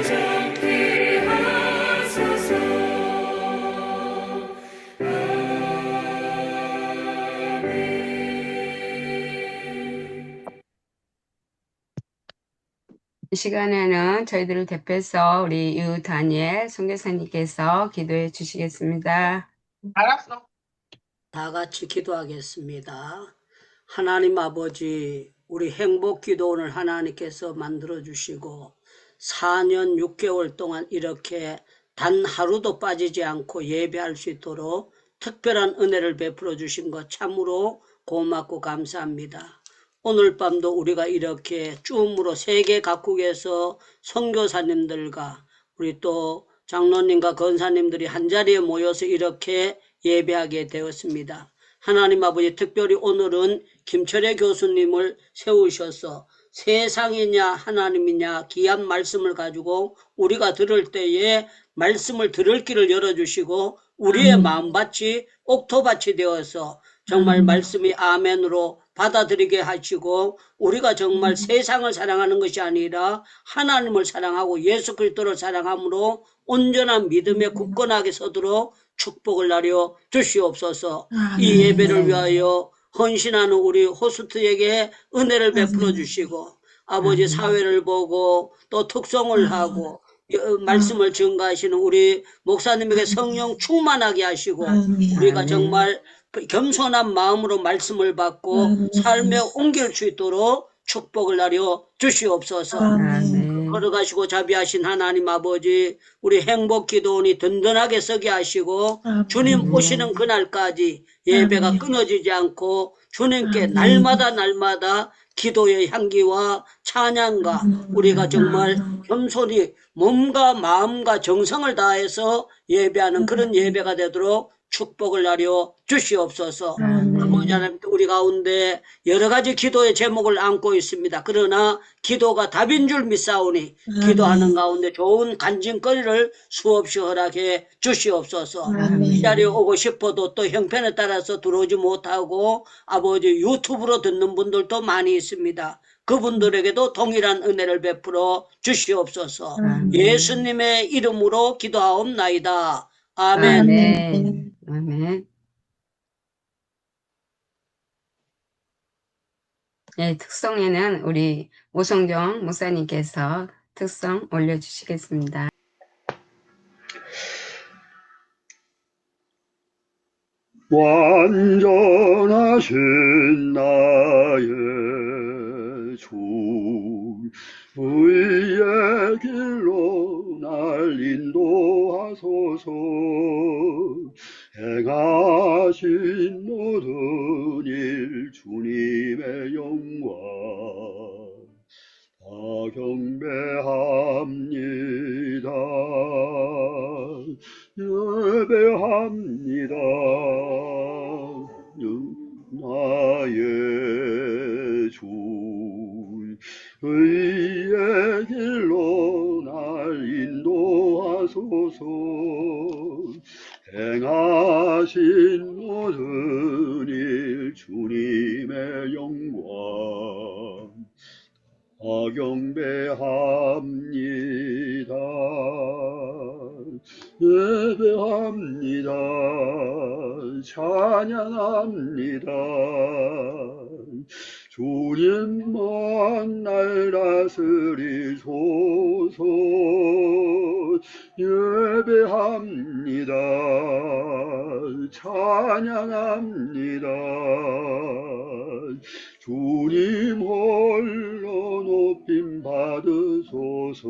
잡게 하소서. 이 시간에는 저희들을 대표해서 우리 유다니엘 선교사님께서 기도해 주시겠습니다. 알았어. 다 같이 기도하겠습니다. 하나님 아버지, 우리 행복기도원을 하나님께서 만들어주시고 4년 6개월 동안 이렇게 단 하루도 빠지지 않고 예배할 수 있도록 특별한 은혜를 베풀어 주신 것 참으로 고맙고 감사합니다. 오늘 밤도 우리가 이렇게 줌으로 세계 각국에서 선교사님들과 우리 또 장로님과 권사님들이 한자리에 모여서 이렇게 예배하게 되었습니다. 하나님 아버지, 특별히 오늘은 김철애 교수님을 세우셔서 세상이냐 하나님이냐 귀한 말씀을 가지고 우리가 들을 때에 말씀을 들을 길을 열어주시고 우리의 마음밭이 옥토밭이 되어서 정말 말씀이 아멘으로 받아들이게 하시고 우리가 정말 세상을 사랑하는 것이 아니라 하나님을 사랑하고 예수 그리스도를 사랑함으로 온전한 믿음에 굳건하게 서도록 축복을 나려 주시옵소서. 이 예배를 위하여 헌신하는 우리 호스트에게 은혜를 베풀어 주시고 아버지 사회를 보고 또 특성을 하고 말씀을 증가하시는 우리 목사님에게 성령 충만하게 하시고 우리가 정말 겸손한 마음으로 말씀을 받고 삶에 옮길 수 있도록 축복을 나려 주시옵소서. 걸어가시고 자비하신 하나님 아버지, 우리 행복기도원이 든든하게 서게 하시고 주님 오시는 그날까지 예배가 끊어지지 않고 주님께 날마다 기도의 향기와 찬양과 우리가 정말 겸손히 몸과 마음과 정성을 다해서 예배하는 그런 예배가 되도록 축복을 나려 주시옵소서. 아버지 하나님, 우리 가운데 여러 가지 기도의 제목을 안고 있습니다. 그러나 기도가 답인 줄 믿사오니 기도하는 가운데 좋은 간증거리를 수없이 허락해 주시옵소서. 이 자리에 오고 싶어도 또 형편에 따라서 들어오지 못하고 아버지 유튜브로 듣는 분들도 많이 있습니다. 그분들에게도 동일한 은혜를 베풀어 주시옵소서. 예수님의 이름으로 기도하옵나이다. 아멘. 아멘. 아멘. 네, 특성에는 우리 오성경 목사님께서 특성 올려주시겠습니다. 완전하신 나의 주 의의 길로 날 인도하소서. 행하신 모든 일 주님의 영광 다 경배합니다. 예배합니다. 나의 주 의의 길로 날 인도하소서. 행하신 모든 일 주님의 영광 다 경배합니다. 예배합니다. 찬양합니다. 주님만 날 다스리소서. 예배합니다. 찬양합니다. 주님 홀로 높임 받으소서.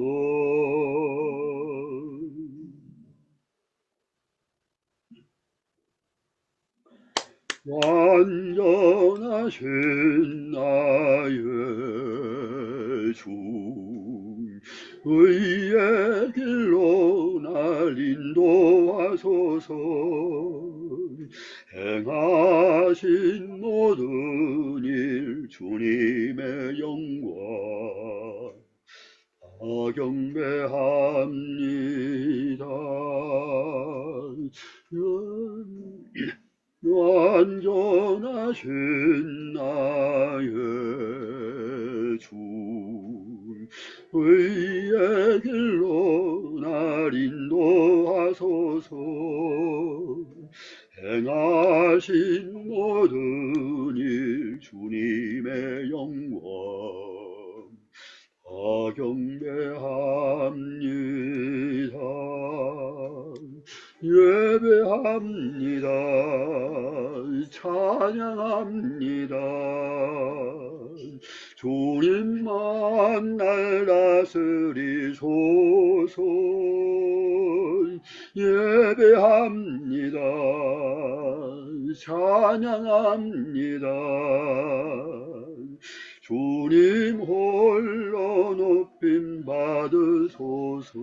완전하신 나의 주 의의 길로 날 인도하소서. 행하신 모든 일 주님의 영광 다 경배합니다. 완전하신 나의 주 의의 길로 날 인도하소서. 행하신 모든 일 주님의 영광 다 경배합니다. 예배합니다. 찬양합니다. 주님만 날 다스리소서. 예배합니다. 찬양합니다. 주님 홀로 높임 받으소서.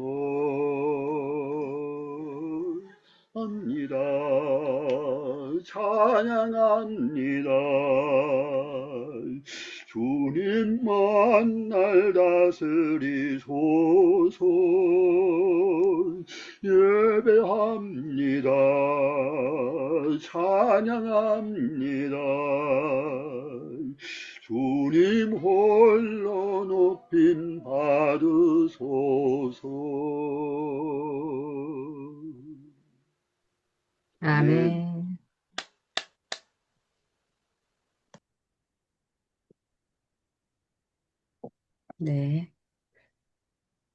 합니다. 찬양합니다. 주님만 날 다스리소서. 예배합니다. 찬양합니다. 주님 홀로 높임 받으소서. 아멘. 네.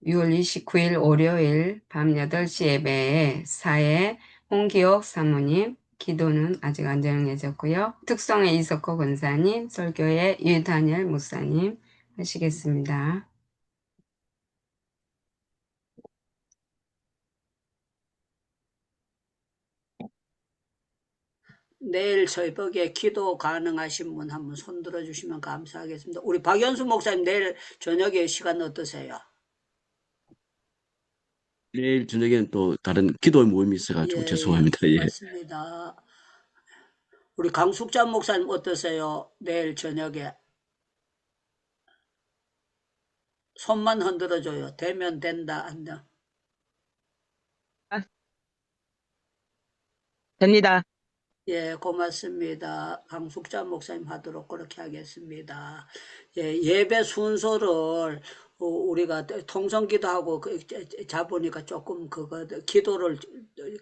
6월 29일 월요일 밤 8시 예배에 사회 홍기옥 사모님, 기도는 아직 안 정해졌고요. 특성의 이석호 권사님, 설교의 유다니엘 목사님 하시겠습니다. 내일 새벽에 기도 가능하신 분 한번 손 들어주시면 감사하겠습니다. 우리 박연수 목사님 내일 저녁에 시간 어떠세요? 내일 저녁에는 또 다른 기도 모임이 있어가지고 죄송합니다. 예. 맞습니다. 우리 강숙자 목사님 어떠세요? 내일 저녁에 손만 흔들어줘요. 되면 된다, 안 돼? 됩니다. 예, 고맙습니다. 강숙자 목사님 하도록 그렇게 하겠습니다. 예, 예배 순서를 우리가 통성기도하고 잡으니까 조금 기도를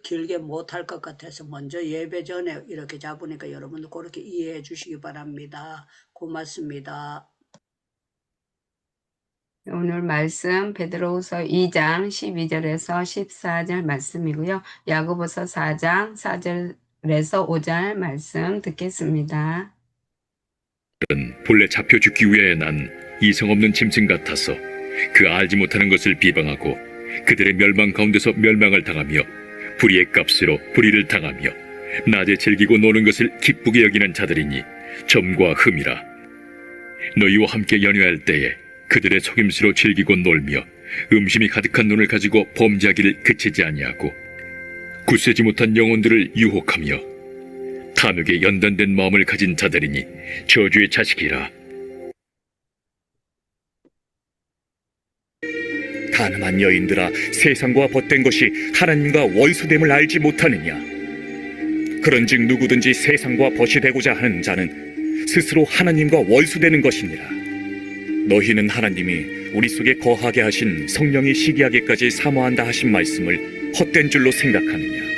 길게 못할 것 같아서 먼저 예배 전에 이렇게 잡으니까 여러분들 그렇게 이해해 주시기 바랍니다. 고맙습니다. 오늘 말씀 베드로후서 2장 12절에서 14절 말씀이고요. 야고보서 4장 4절에서 5절 말씀 듣겠습니다. 본래 잡혀 죽기 위해 난 이성 없는 짐승 같아서 그 알지 못하는 것을 비방하고 그들의 멸망 가운데서 멸망을 당하며 불의의 값으로 불의를 당하며 낮에 즐기고 노는 것을 기쁘게 여기는 자들이니 점과 흠이라. 너희와 함께 연회할 때에 그들의 속임수로 즐기고 놀며 음심이 가득한 눈을 가지고 범죄하기를 그치지 아니하고 굳세지 못한 영혼들을 유혹하며 탐욕에 연단된 마음을 가진 자들이니 저주의 자식이라. 가늠한 여인들아, 세상과 벗된 것이 하나님과 원수됨을 알지 못하느냐? 그런즉 누구든지 세상과 벗이 되고자 하는 자는 스스로 하나님과 원수되는 것이니라. 너희는 하나님이 우리 속에 거하게 하신 성령이 시기하기까지 사모한다 하신 말씀을 헛된 줄로 생각하느냐?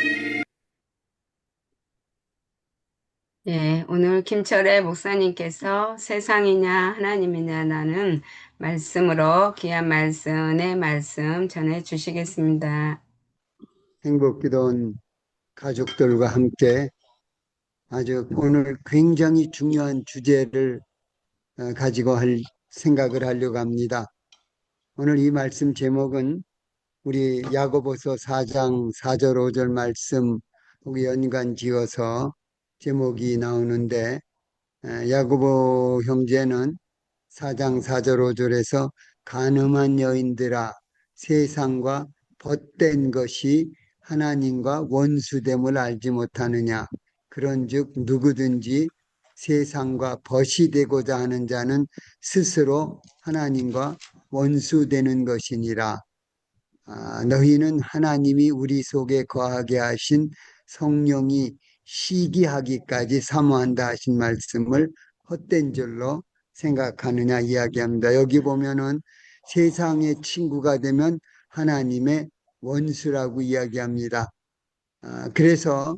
예, 오늘 김철애 목사님께서 세상이냐 하나님이냐 라는 말씀으로 귀한 말씀의 말씀 전해 주시겠습니다. 행복기도원 가족들과 함께 아주 오늘 굉장히 중요한 주제를 가지고 생각을 하려고 합니다. 오늘 이 말씀 제목은 우리 야고보서 4장 4절 5절 말씀 거기 연관 지어서 제목이 나오는데, 야고보 형제는 4장 4절 5절에서 간음한 여인들아, 세상과 벗된 것이 하나님과 원수됨을 알지 못하느냐? 그런즉 누구든지 세상과 벗이 되고자 하는 자는 스스로 하나님과 원수되는 것이니라. 너희는 하나님이 우리 속에 거하게 하신 성령이 시기하기까지 사모한다 하신 말씀을 헛된 줄로 생각하느냐 이야기합니다. 여기 보면은 세상의 친구가 되면 하나님의 원수라고 이야기합니다. 그래서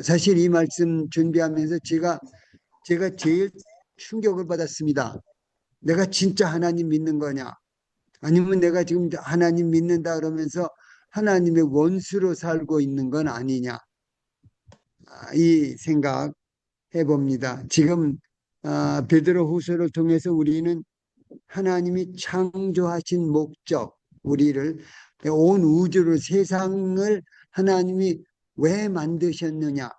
사실 이 말씀 준비하면서 제가 제일 충격을 받았습니다. 내가 진짜 하나님 믿는 거냐? 아니면 내가 지금 하나님 믿는다 그러면서 하나님의 원수로 살고 있는 건 아니냐? 이 생각 해봅니다. 지금 베드로후서를 통해서 우리는 하나님이 창조하신 목적, 우리를 온 우주를 세상을 하나님이 왜 만드셨느냐?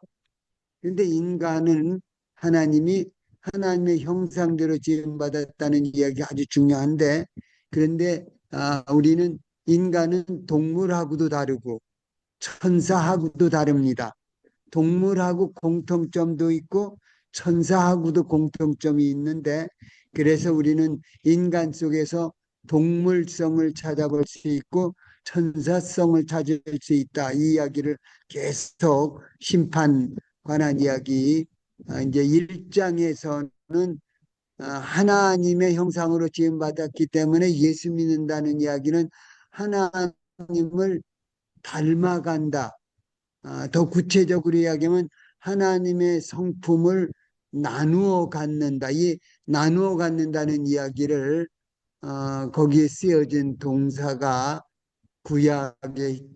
그런데 인간은 하나님의 형상대로 지음받았다는 이야기 아주 중요한데, 그런데 우리는 인간은 동물하고도 다르고 천사하고도 다릅니다. 동물하고 공통점도 있고 천사하고도 공통점이 있는데, 그래서 우리는 인간 속에서 동물성을 찾아볼 수 있고 천사성을 찾을 수 있다. 이 이야기를 계속 심판 관한 이야기 이제 1장에서는 하나님의 형상으로 지음받았기 때문에 예수 믿는다는 이야기는 하나님을 닮아간다. 더 구체적으로 이야기하면 하나님의 성품을 나누어 갖는다. 이 나누어 갖는다는 이야기를 거기에 쓰여진 동사가 구약의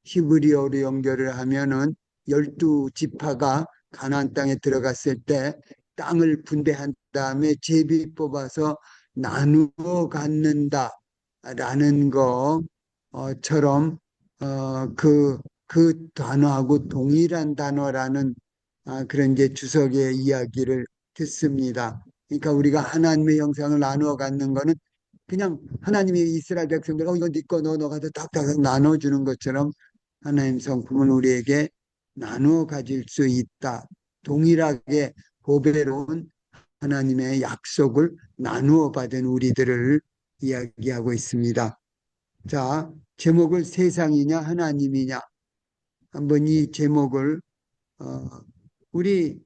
히브리어로 연결을 하면은 12지파가 가나안 땅에 들어갔을 때 땅을 분배한 다음에 제비 뽑아서 나누어 갖는다라는 것처럼 그 단어하고 동일한 단어라는 그런 이제 주석의 이야기를 듣습니다. 그러니까 우리가 하나님의 형상을 나누어 갖는 거는 그냥 하나님이 이스라엘 백성들 이거 네 거 너 가서 딱딱 나눠주는 것처럼 하나님 성품은 우리에게 나누어 가질 수 있다. 동일하게 보배로운 하나님의 약속을 나누어 받은 우리들을 이야기하고 있습니다. 자, 제목을 세상이냐 하나님이냐, 한번 이 제목을 우리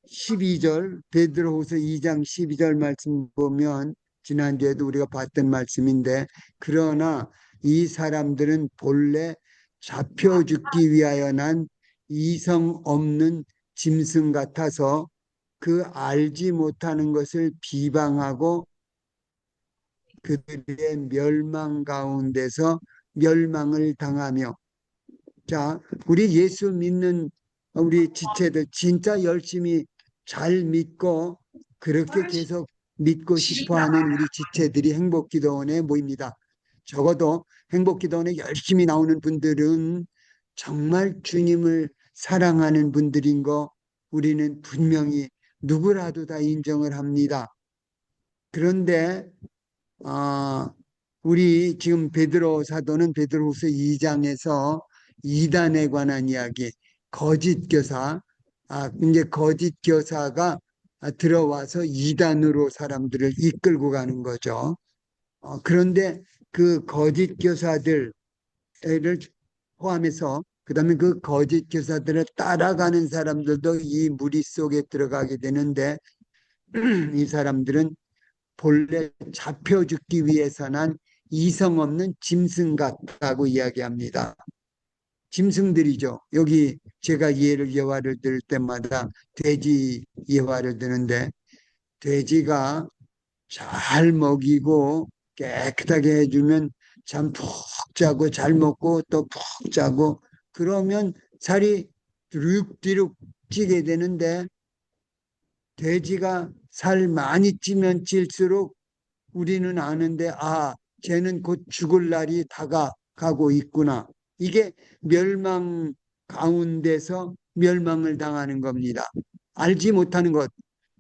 12절 베드로후서 2장 12절 말씀 보면 지난주에도 우리가 봤던 말씀인데, 그러나 이 사람들은 본래 잡혀 죽기 위하여 난 이성 없는 짐승 같아서 그 알지 못하는 것을 비방하고 그들의 멸망 가운데서 멸망을 당하며. 자, 우리 예수 믿는 우리 지체들 진짜 열심히 잘 믿고 그렇게 계속 믿고 싶어하는 우리 지체들이 행복기도원에 모입니다. 적어도 행복기도원에 열심히 나오는 분들은 정말 주님을 사랑하는 분들인 거 우리는 분명히 누구라도 다 인정을 합니다. 그런데 우리 지금 베드로 사도는 베드로후서 2장에서 이단에 관한 이야기, 거짓 교사, 이제 거짓 교사가 들어와서 이단으로 사람들을 이끌고 가는 거죠. 그런데 그 거짓 교사들을 포함해서 그다음에 그 거짓 교사들을 따라가는 사람들도 이 무리 속에 들어가게 되는데, 이 사람들은 본래 잡혀 죽기 위해서 난 이성 없는 짐승 같다고 이야기합니다. 짐승들이죠. 여기 제가 예화를 들 때마다 돼지 예화를 드는데, 돼지가 잘 먹이고 깨끗하게 해주면 잠 푹 자고 잘 먹고 또 푹 자고 그러면 살이 뒤룩뒤룩 찌게 되는데, 돼지가 살 많이 찌면 찔수록 우리는 아는데 쟤는 곧 죽을 날이 다가가고 있구나. 이게 멸망 가운데서 멸망을 당하는 겁니다. 알지 못하는 것,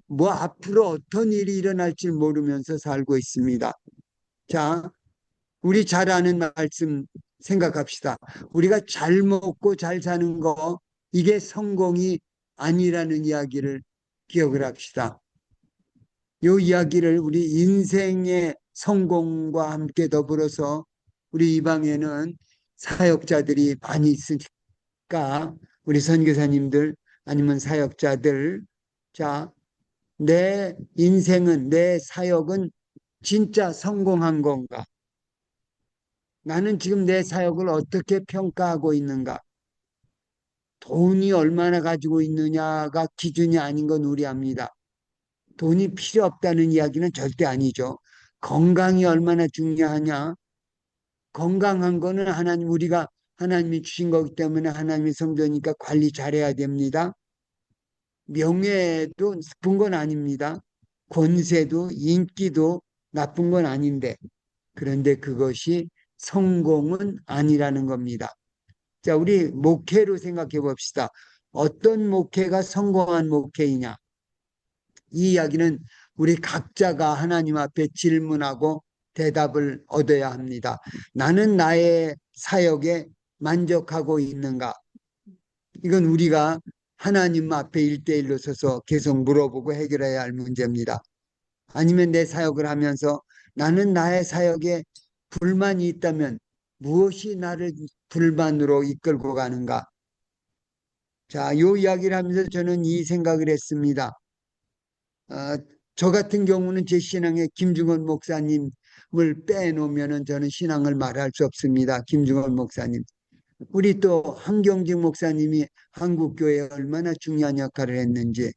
앞으로 어떤 일이 일어날지 모르면서 살고 있습니다. 자, 우리 잘 아는 말씀 생각합시다. 우리가 잘 먹고 잘 사는 거, 이게 성공이 아니라는 이야기를 기억을 합시다. 이 이야기를 우리 인생의 성공과 함께 더불어서 우리 이방에는 사역자들이 많이 있으니까 우리 선교사님들 아니면 사역자들, 자, 내 인생은, 내 사역은 진짜 성공한 건가? 나는 지금 내 사역을 어떻게 평가하고 있는가? 돈이 얼마나 가지고 있느냐가 기준이 아닌 건 우리 압니다. 돈이 필요 없다는 이야기는 절대 아니죠. 건강이 얼마나 중요하냐? 건강한 거는 우리가 하나님이 주신 거기 때문에 하나님의 성전이니까 관리 잘해야 됩니다. 명예도 나쁜 건 아닙니다. 권세도 인기도 나쁜 건 아닌데, 그런데 그것이 성공은 아니라는 겁니다. 자, 우리 목회로 생각해 봅시다. 어떤 목회가 성공한 목회이냐? 이 이야기는 우리 각자가 하나님 앞에 질문하고 대답을 얻어야 합니다. 나는 나의 사역에 만족하고 있는가? 이건 우리가 하나님 앞에 일대일로 서서 계속 물어보고 해결해야 할 문제입니다. 아니면 내 사역을 하면서 나는 나의 사역에 불만이 있다면 무엇이 나를 불만으로 이끌고 가는가? 자, 요 이야기를 하면서 저는 이 생각을 했습니다. 저 같은 경우는 제 신앙에 김중원 목사님을 빼놓으면 저는 신앙을 말할 수 없습니다. 김중원 목사님. 우리 또 한경직 목사님이 한국교회에 얼마나 중요한 역할을 했는지,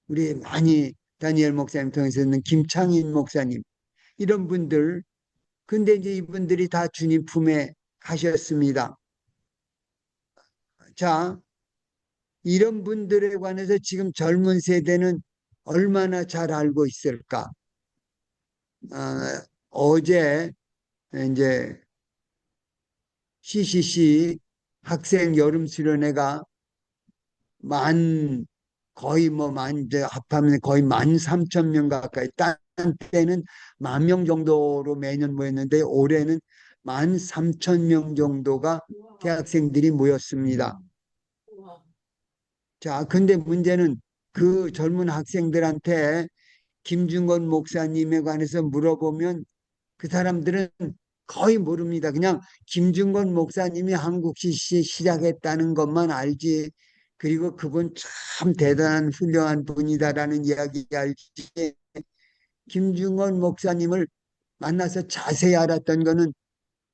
우리 많이 다니엘 목사님 통해서는 김창인 목사님, 이런 분들, 근데 이제 이분들이 다 주님 품에 가셨습니다. 자, 이런 분들에 관해서 지금 젊은 세대는 얼마나 잘 알고 있을까? 어제 이제 CCC 학생 여름 수련회가 이제 합하면 거의 13,000명 가까이, 딴 때는 10,000명 정도로 매년 모였는데 올해는 13,000명 정도가 대학생들이 모였습니다. 자, 근데 문제는 그 젊은 학생들한테 김중건 목사님에 관해서 물어보면 그 사람들은 거의 모릅니다. 그냥 김중건 목사님이 한국 CC 시작했다는 것만 알지, 그리고 그분 참 대단한 훌륭한 분이다라는 이야기 알지, 김중건 목사님을 만나서 자세히 알았던 거는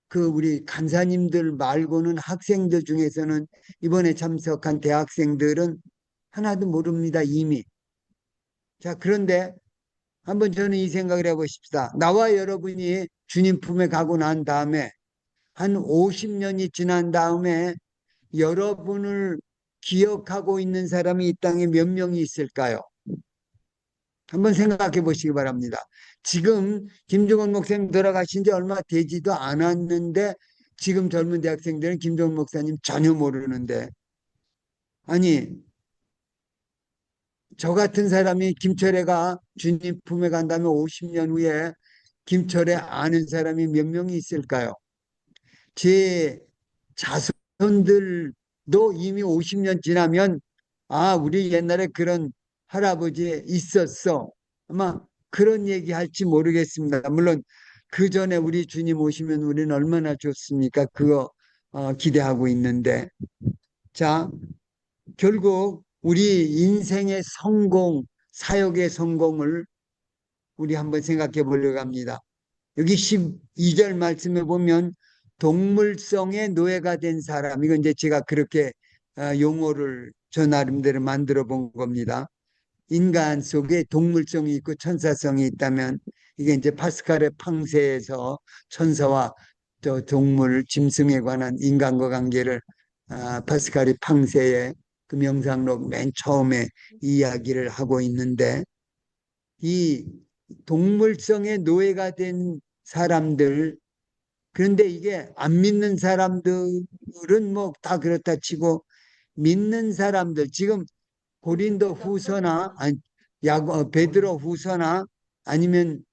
그 우리 간사님들 말고는 학생들 중에서는 이번에 참석한 대학생들은 하나도 모릅니다, 이미. 자, 그런데 한번 저는 이 생각을 해보십시다. 나와 여러분이 주님 품에 가고 난 다음에 한 50년이 지난 다음에 여러분을 기억하고 있는 사람이 이 땅에 몇 명이 있을까요? 한번 생각해 보시기 바랍니다. 지금 김종원 목사님 돌아가신 지 얼마 되지도 않았는데 지금 젊은 대학생들은 김종원 목사님 전혀 모르는데, 아니, 저 같은 사람이 김철애가 주님 품에 간다면 50년 후에 김철애 아는 사람이 몇 명이 있을까요? 제 자손들도 이미 50년 지나면 우리 옛날에 그런 할아버지 있었어, 아마 그런 얘기 할지 모르겠습니다. 물론 그 전에 우리 주님 오시면 우리는 얼마나 좋습니까? 그거 기대하고 있는데, 자, 결국 우리 인생의 성공, 사역의 성공을 우리 한번 생각해 보려고 합니다. 여기 12절 말씀에 보면 동물성의 노예가 된 사람, 이건 이제 제가 그렇게 용어를 저 나름대로 만들어 본 겁니다. 인간 속에 동물성이 있고 천사성이 있다면 이게 이제 파스칼의 팡세에서 천사와 저 동물, 짐승에 관한 인간과 관계를 파스칼이 팡세의 그 명상록 맨 처음에 이야기를 하고 있는데, 이 동물성의 노예가 된 사람들, 그런데 이게 안 믿는 사람들은 뭐 다 그렇다 치고 믿는 사람들, 지금 고린도 후서나 베드로 후서나 아니면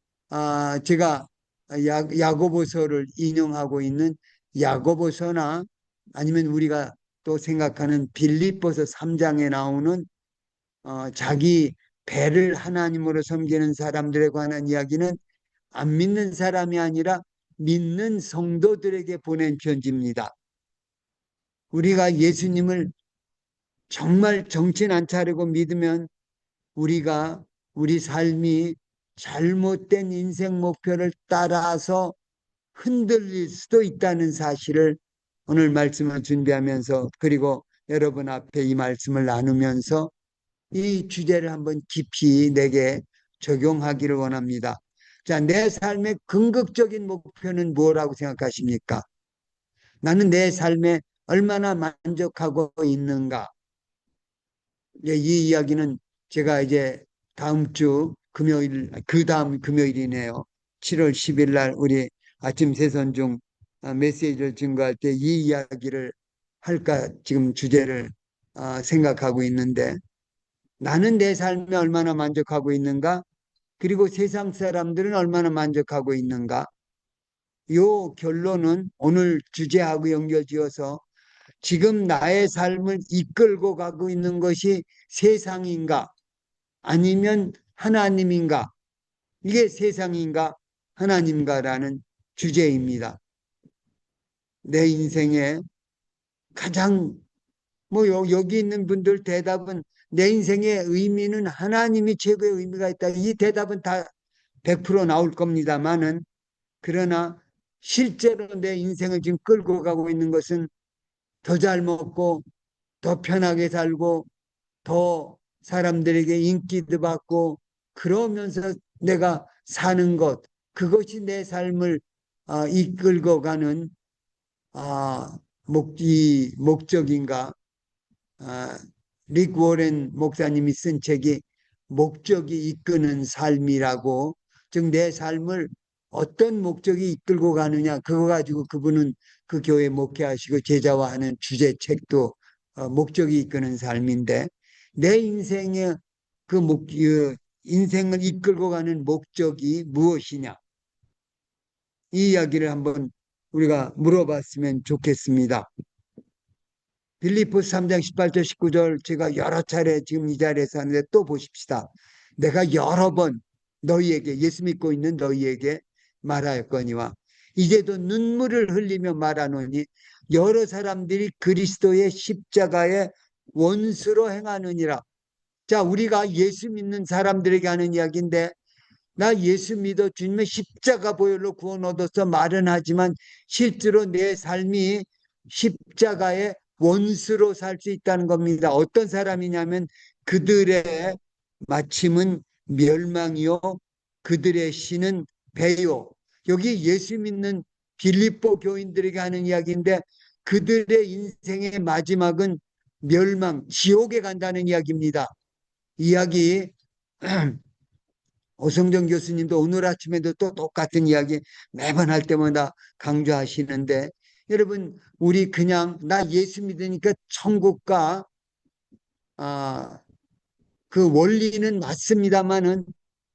제가 야고보서를 인용하고 있는 야고보서나 아니면 우리가 또 생각하는 빌립보서 3장에 나오는 자기 배를 하나님으로 섬기는 사람들에 관한 이야기는 안 믿는 사람이 아니라 믿는 성도들에게 보낸 편지입니다. 우리가 예수님을 정말 정신 안 차리고 믿으면 우리 삶이 잘못된 인생 목표를 따라서 흔들릴 수도 있다는 사실을 오늘 말씀을 준비하면서 그리고 여러분 앞에 이 말씀을 나누면서 이 주제를 한번 깊이 내게 적용하기를 원합니다. 자, 내 삶의 궁극적인 목표는 뭐라고 생각하십니까? 나는 내 삶에 얼마나 만족하고 있는가? 이 이야기는 제가 이제 다음 주 금요일, 그 다음 금요일이네요. 7월 10일 날 우리 아침 세선 중 메시지를 증거할 때 이 이야기를 할까 지금 주제를 생각하고 있는데 나는 내 삶에 얼마나 만족하고 있는가? 그리고 세상 사람들은 얼마나 만족하고 있는가? 요 결론은 오늘 주제하고 연결지어서 지금 나의 삶을 이끌고 가고 있는 것이 세상인가? 아니면 하나님인가? 이게 세상인가? 하나님인가라는 주제입니다. 내 인생에 가장 여기 있는 분들 대답은 내 인생의 의미는 하나님이 최고의 의미가 있다. 이 대답은 다 100% 나올 겁니다만은 그러나 실제로 내 인생을 지금 끌고 가고 있는 것은 더 잘 먹고 더 편하게 살고 더 사람들에게 인기도 받고 그러면서 내가 사는 것 그것이 내 삶을 이끌고 가는 목적인가? 릭 워렌 목사님이 쓴 책이 목적이 이끄는 삶이라고 즉 내 삶을 어떤 목적이 이끌고 가느냐 그거 가지고 그분은 그 교회 목회하시고 제자화하는 주제 책도 목적이 이끄는 삶인데 내 인생의 인생을 이끌고 가는 목적이 무엇이냐 이 이야기를 한번 우리가 물어봤으면 좋겠습니다. 빌립보서 3장 18절 19절 제가 여러 차례 지금 이 자리에서 하는데 또 보십시다. 내가 여러 번 너희에게 예수 믿고 있는 너희에게 말하였거니와 이제도 눈물을 흘리며 말하노니 여러 사람들이 그리스도의 십자가의 원수로 행하느니라. 자, 우리가 예수 믿는 사람들에게 하는 이야기인데 나 예수 믿어 주님의 십자가 보혈로 구원 얻어서 말은 하지만 실제로 내 삶이 십자가의 원수로 살 수 있다는 겁니다. 어떤 사람이냐면 그들의 마침은 멸망이요 그들의 신은 배요. 여기 예수 믿는 빌립보 교인들에게 하는 이야기인데 그들의 인생의 마지막은 멸망, 지옥에 간다는 이야기입니다. 이야기 오성정 교수님도 오늘 아침에도 또 똑같은 이야기 매번 할 때마다 강조하시는데 여러분 우리 그냥 나 예수 믿으니까 천국과 그 원리는 맞습니다만은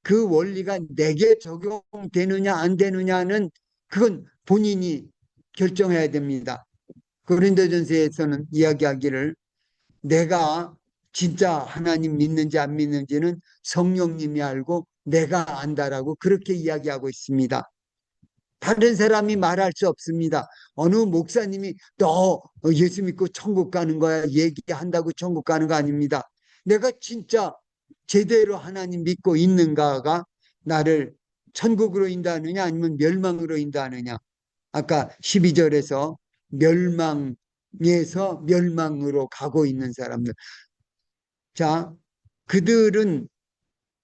그 원리가 내게 적용되느냐 안 되느냐는 그건 본인이 결정해야 됩니다. 고린도전서에서는 이야기하기를 내가 진짜 하나님 믿는지 안 믿는지는 성령님이 알고 내가 안다라고 그렇게 이야기하고 있습니다. 다른 사람이 말할 수 없습니다. 어느 목사님이 너 예수 믿고 천국 가는 거야 얘기한다고 천국 가는 거 아닙니다. 내가 진짜 제대로 하나님 믿고 있는가가 나를 천국으로 인도하느냐 아니면 멸망으로 인도하느냐. 아까 12절에서 멸망에서 멸망으로 가고 있는 사람들. 자, 그들은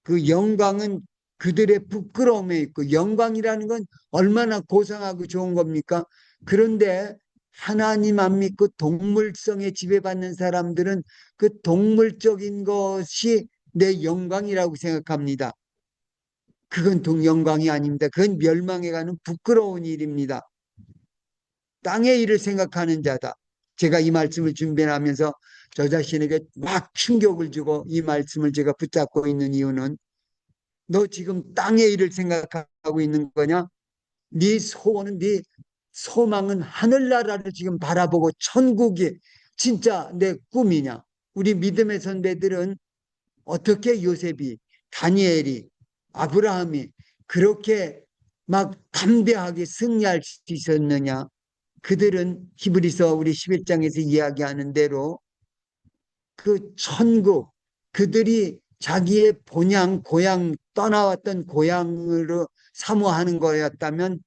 그 영광은 그들의 부끄러움에 있고 영광이라는 건 얼마나 고상하고 좋은 겁니까? 그런데 하나님 안 믿고 동물성에 지배받는 사람들은 그 동물적인 것이 내 영광이라고 생각합니다. 그건 영광이 아닙니다. 그건 멸망에 가는 부끄러운 일입니다. 땅의 일을 생각하는 자다. 제가 이 말씀을 준비하면서 저 자신에게 막 충격을 주고 이 말씀을 제가 붙잡고 있는 이유는 너 지금 땅의 일을 생각하고 있는 거냐? 네 소원은 네 소망은 하늘나라를 지금 바라보고 천국이 진짜 내 꿈이냐? 우리 믿음의 선배들은 어떻게 요셉이, 다니엘이, 아브라함이 그렇게 막 담대하게 승리할 수 있었느냐? 그들은 히브리서 우리 11장에서 이야기하는 대로 그 천국, 그들이 자기의 본향, 고향, 떠나왔던 고향으로 사모하는 거였다면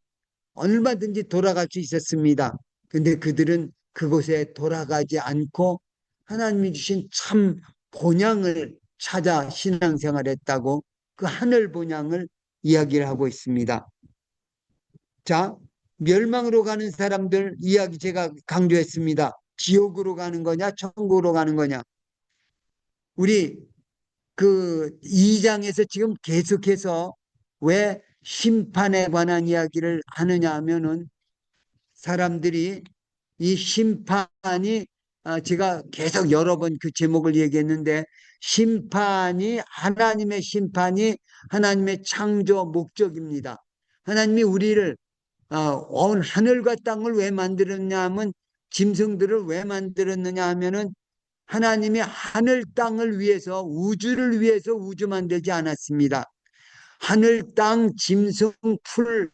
얼마든지 돌아갈 수 있었습니다. 근데 그들은 그곳에 돌아가지 않고 하나님이 주신 참 본향을 찾아 신앙생활했다고 그 하늘 본향을 이야기를 하고 있습니다. 자, 멸망으로 가는 사람들 이야기 제가 강조했습니다. 지옥으로 가는 거냐, 천국으로 가는 거냐. 우리 그 2장에서 지금 계속해서 왜 심판에 관한 이야기를 하느냐 하면은 사람들이 이 심판이 제가 계속 여러 번 그 제목을 얘기했는데 심판이 하나님의 심판이 하나님의 창조 목적입니다. 하나님이 우리를 온 하늘과 땅을 왜 만들었냐 하면 짐승들을 왜 만들었느냐 하면은 하나님이 하늘 땅을 위해서 우주를 위해서 우주 만들지 않았습니다. 하늘, 땅, 짐승, 풀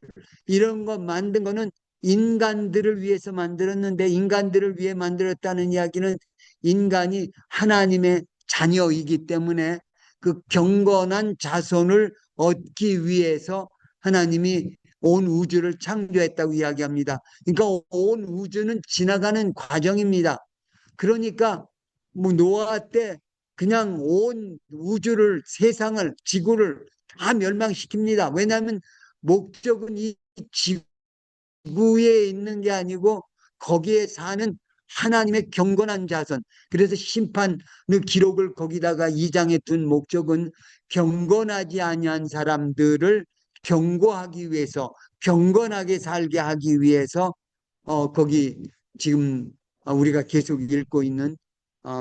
이런 거 만든 거는 인간들을 위해서 만들었는데 인간들을 위해 만들었다는 이야기는 인간이 하나님의 자녀이기 때문에 그 경건한 자손을 얻기 위해서 하나님이 온 우주를 창조했다고 이야기합니다. 그러니까 온 우주는 지나가는 과정입니다. 그러니까 뭐 노아 때 그냥 온 우주를 세상을 지구를 다 멸망시킵니다. 왜냐하면 목적은 이 지구에 있는 게 아니고 거기에 사는 하나님의 경건한 자손. 그래서 심판의 기록을 거기다가 2장에 둔 목적은 경건하지 아니한 사람들을 경고하기 위해서 경건하게 살게 하기 위해서 거기 지금 우리가 계속 읽고 있는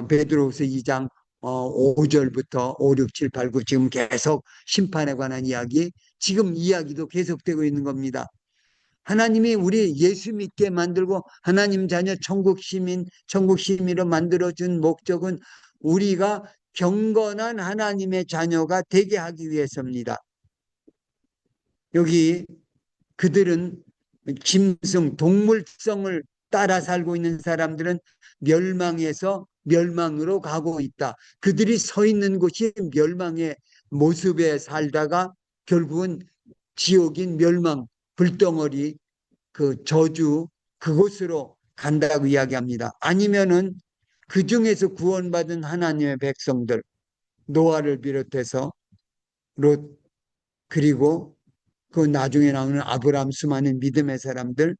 베드로후서 2장 5절부터 5, 6, 7, 8, 9 지금 계속 심판에 관한 이야기 지금 이야기도 계속되고 있는 겁니다. 하나님이 우리 예수 믿게 만들고 하나님 자녀 천국 시민으로 만들어준 목적은 우리가 경건한 하나님의 자녀가 되게 하기 위해서입니다. 여기 그들은 짐승, 동물성을 따라 살고 있는 사람들은 멸망에서 멸망으로 가고 있다. 그들이 서 있는 곳이 멸망의 모습에 살다가 결국은 지옥인 멸망, 불덩어리, 그 저주, 그곳으로 간다고 이야기합니다. 아니면은 그 중에서 구원받은 하나님의 백성들, 노아를 비롯해서 롯, 그리고 그 나중에 나오는 아브라함 수많은 믿음의 사람들,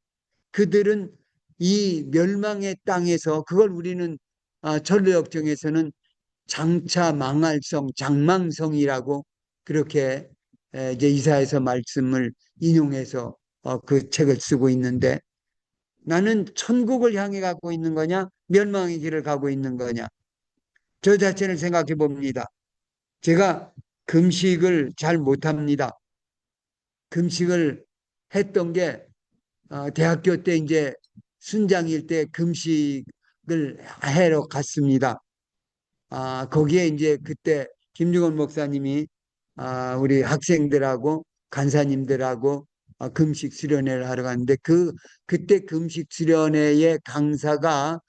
그들은 이 멸망의 땅에서 그걸 우리는 전례역정에서는 장차 망할성, 장망성이라고 그렇게 이제 이사야서 말씀을 인용해서 그 책을 쓰고 있는데 나는 천국을 향해 가고 있는 거냐, 멸망의 길을 가고 있는 거냐. 저 자체를 생각해 봅니다. 제가 금식을 잘 못합니다. 금식을 했던 게 대학교 때 이제 순장일 때 금식을 하러 갔습니다. 거기에 이제 그때 김중원 목사님이 우리 학생들하고 간사님들하고 금식 수련회를 하러 갔는데 그때 금식 수련회의 강사가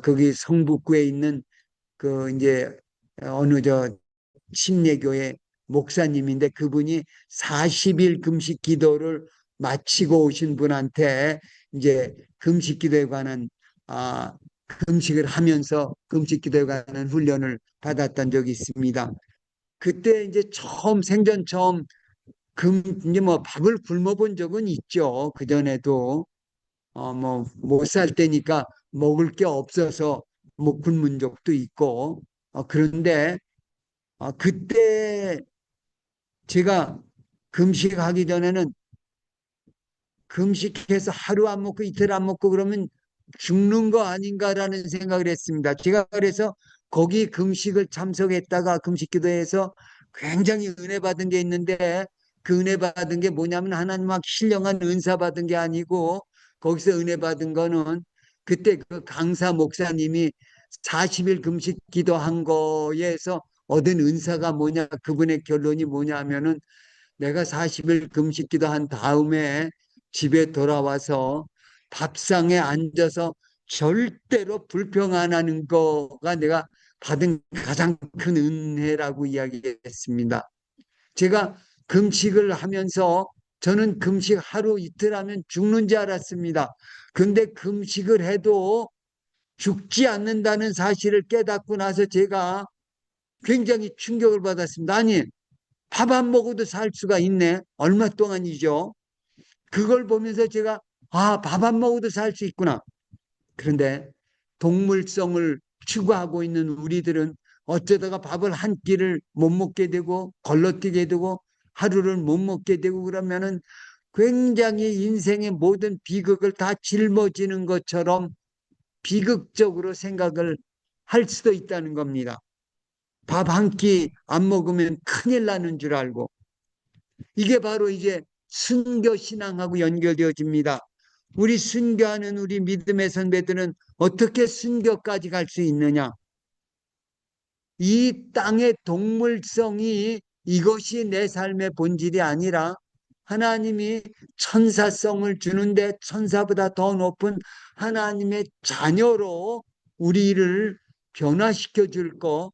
거기 성북구에 있는 그 이제 어느 저 심례교회 목사님인데 그분이 40일 금식 기도를 마치고 오신 분한테 이제 금식 기도에 관한 금식을 하면서 금식 기도에 관한 훈련을 받았던 적이 있습니다. 그때 이제 생전 처음 이제 뭐 밥을 굶어 본 적은 있죠. 그 전에도 뭐 못 살 때니까 먹을 게 없어서 뭐 굶은 적도 있고 그런데 그때 제가 금식하기 전에는 금식해서 하루 안 먹고 이틀 안 먹고 그러면 죽는 거 아닌가라는 생각을 했습니다. 제가 그래서 거기 금식을 참석했다가 금식 기도해서 굉장히 은혜 받은 게 있는데 그 은혜 받은 게 뭐냐면 하나님 막 신령한 은사 받은 게 아니고 거기서 은혜 받은 거는 그때 그 강사 목사님이 40일 금식 기도한 거에서 얻은 은사가 뭐냐, 그분의 결론이 뭐냐 하면은 내가 40일 금식 기도한 다음에 집에 돌아와서 밥상에 앉아서 절대로 불평 안 하는 거가 내가 받은 가장 큰 은혜라고 이야기했습니다. 제가 금식을 하면서 저는 금식 하루 이틀 하면 죽는 줄 알았습니다. 근데 금식을 해도 죽지 않는다는 사실을 깨닫고 나서 제가 굉장히 충격을 받았습니다. 아니, 밥 안 먹어도 살 수가 있네. 얼마 동안이죠. 그걸 보면서 제가 밥 안 먹어도 살 수 있구나. 그런데 동물성을 추구하고 있는 우리들은 어쩌다가 밥을 한 끼를 못 먹게 되고 걸러뛰게 되고 하루를 못 먹게 되고 그러면은 굉장히 인생의 모든 비극을 다 짊어지는 것처럼 비극적으로 생각을 할 수도 있다는 겁니다. 밥 한 끼 안 먹으면 큰일 나는 줄 알고. 이게 바로 이제 순교 신앙하고 연결되어집니다. 우리 순교하는 우리 믿음의 선배들은 어떻게 순교까지 갈 수 있느냐? 이 땅의 동물성이 이것이 내 삶의 본질이 아니라 하나님이 천사성을 주는데 천사보다 더 높은 하나님의 자녀로 우리를 변화시켜 줄 거,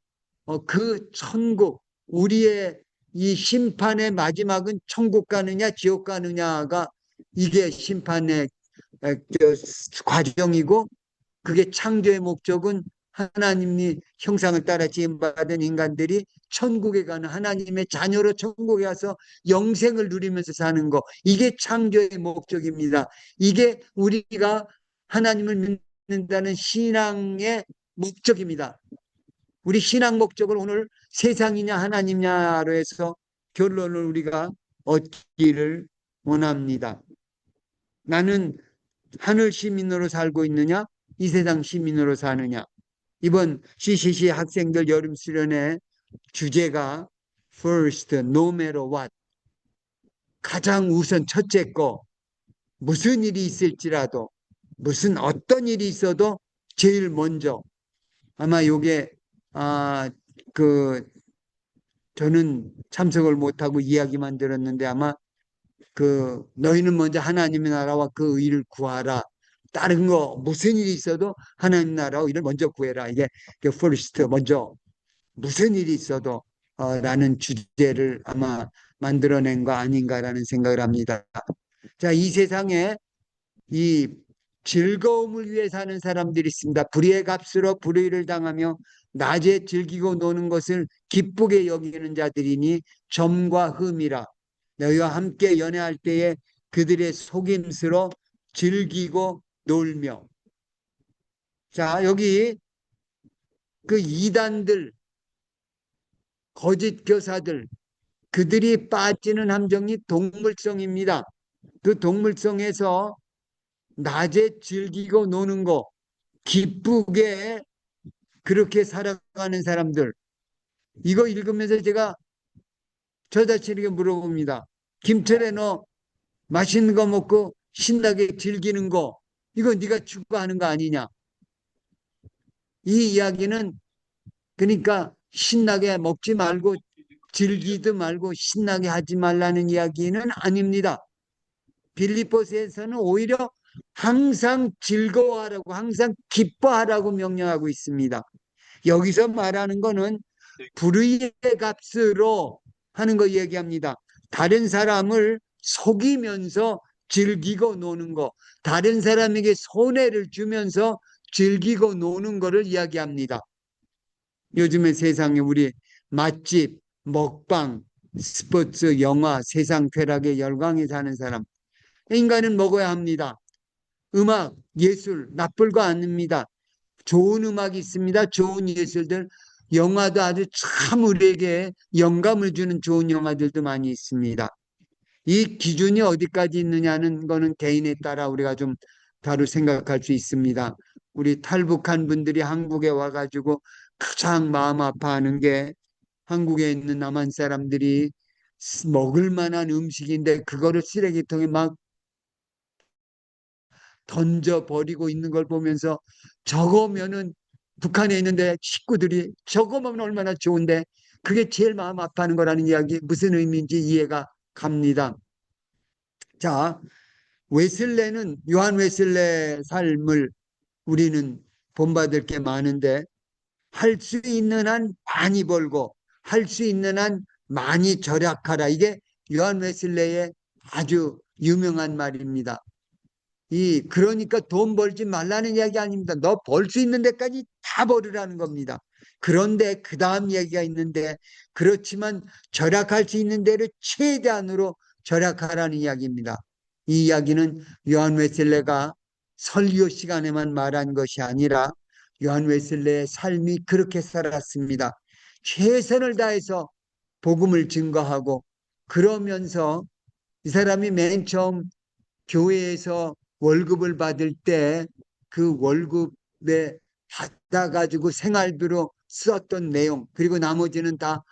그 천국, 우리의 이 심판의 마지막은 천국 가느냐 지옥 가느냐가 이게 심판의 과정이고, 그게 창조의 목적은 하나님이 형상을 따라 지음받은 인간들이 천국에 가는 하나님의 자녀로 천국에 가서 영생을 누리면서 사는 거, 이게 창조의 목적입니다. 이게 우리가 하나님을 믿는다는 신앙의 목적입니다. 우리 신앙 목적을 오늘 세상이냐 하나님냐로 해서 결론을 우리가 얻기를 원합니다. 나는 하늘 시민으로 살고 있느냐, 이 세상 시민으로 사느냐. 이번 CCC 학생들 여름 수련회 주제가 first, no matter what. 가장 우선 첫째 거, 무슨 일이 있을지라도, 무슨 어떤 일이 있어도 제일 먼저. 아마 요게 저는 참석을 못하고 이야기만 들었는데 아마 너희는 먼저 하나님의 나라와 그 의를 구하라. 다른 거 무슨 일이 있어도 하나님 나라와 의를 먼저 구해라. 이게 first, 먼저 무슨 일이 있어도 라는 주제를 아마 만들어낸 거 아닌가라는 생각을 합니다. 자, 이 세상에 이 즐거움을 위해 사는 사람들이 있습니다. 불의의 값으로 불의를 당하며 낮에 즐기고 노는 것을 기쁘게 여기는 자들이니 점과 흠이라. 너희와 함께 연애할 때에 그들의 속임수로 즐기고 놀며. 자, 여기 그 이단들, 거짓 교사들, 그들이 빠지는 함정이 동물성입니다. 그 동물성에서 낮에 즐기고 노는 거, 기쁘게 그렇게 살아가는 사람들, 이거 읽으면서 제가 저 자신에게 물어봅니다. 김철애, 너 맛있는 거 먹고 신나게 즐기는 거, 이거 네가 추구하는 거 아니냐? 이 이야기는 그러니까 신나게 먹지 말고 즐기지 말고 신나게 하지 말라는 이야기는 아닙니다. 빌립보서에서는 오히려 항상 즐거워하라고, 항상 기뻐하라고 명령하고 있습니다. 여기서 말하는 거는 불의의 값으로 하는 거 얘기합니다. 다른 사람을 속이면서 즐기고 노는 거, 다른 사람에게 손해를 주면서 즐기고 노는 거를 이야기합니다. 요즘에 세상에 우리 맛집, 먹방, 스포츠, 영화, 세상 쾌락에 열광해 사는 사람, 인간은 먹어야 합니다. 음악, 예술 나쁠 거 아닙니다. 좋은 음악이 있습니다. 좋은 예술들, 영화도 아주 참 우리에게 영감을 주는 좋은 영화들도 많이 있습니다. 이 기준이 어디까지 있느냐는 거는 개인에 따라 우리가 좀 바로 생각할 수 있습니다. 우리 탈북한 분들이 한국에 와가지고 가장 마음 아파하는 게 한국에 있는 남한 사람들이 먹을 만한 음식인데 그거를 쓰레기통에 막 던져버리고 있는 걸 보면서, 저거면은 북한에 있는데 식구들이 저거 먹으면 얼마나 좋은데, 그게 제일 마음 아파하는 거라는 이야기, 무슨 의미인지 이해가 갑니다. 자, 웨슬레는, 요한 웨슬레 삶을 우리는 본받을 게 많은데 할 수 있는 한 많이 벌고 할 수 있는 한 많이 절약하라. 이게 요한 웨슬레의 아주 유명한 말입니다. 그러니까 돈 벌지 말라는 이야기 아닙니다. 너 벌 수 있는 데까지 다 벌으라는 겁니다. 그런데 그 다음 얘기가 있는데, 그렇지만 절약할 수 있는 데를 최대한으로 절약하라는 이야기입니다. 이 이야기는 요한 웨슬레가 설교 시간에만 말한 것이 아니라 요한 웨슬레의 삶이 그렇게 살았습니다. 최선을 다해서 복음을 증거하고, 그러면서 이 사람이 맨 처음 교회에서 월급을 받을 때 그 월급에 받아가지고 생활비로 썼던 내용, 그리고 나머지는 다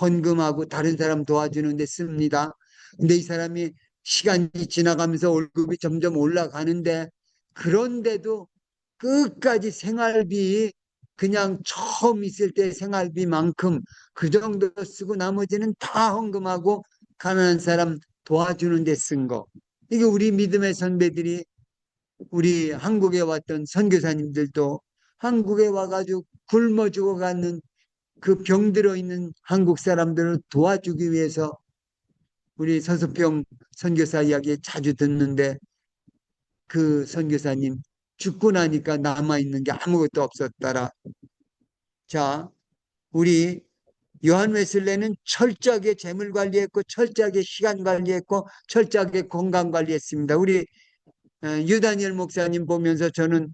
헌금하고 다른 사람 도와주는 데 씁니다. 근데 이 사람이 시간이 지나가면서 월급이 점점 올라가는데, 그런데도 끝까지 생활비, 그냥 처음 있을 때 생활비만큼 그 정도 쓰고 나머지는 다 헌금하고 가난한 사람 도와주는 데 쓴 거. 이게 우리 믿음의 선배들이, 우리 한국에 왔던 선교사님들도 한국에 와가지고 굶어 죽어가는 그 병들어 있는 한국 사람들을 도와주기 위해서, 우리 서수평 선교사 이야기 자주 듣는데, 그 선교사님 죽고 나니까 남아있는 게 아무것도 없었더라. 자, 우리 요한 웨슬레는 철저하게 재물 관리했고, 철저하게 시간 관리했고, 철저하게 건강 관리했습니다. 우리 유다니엘 목사님 보면서 저는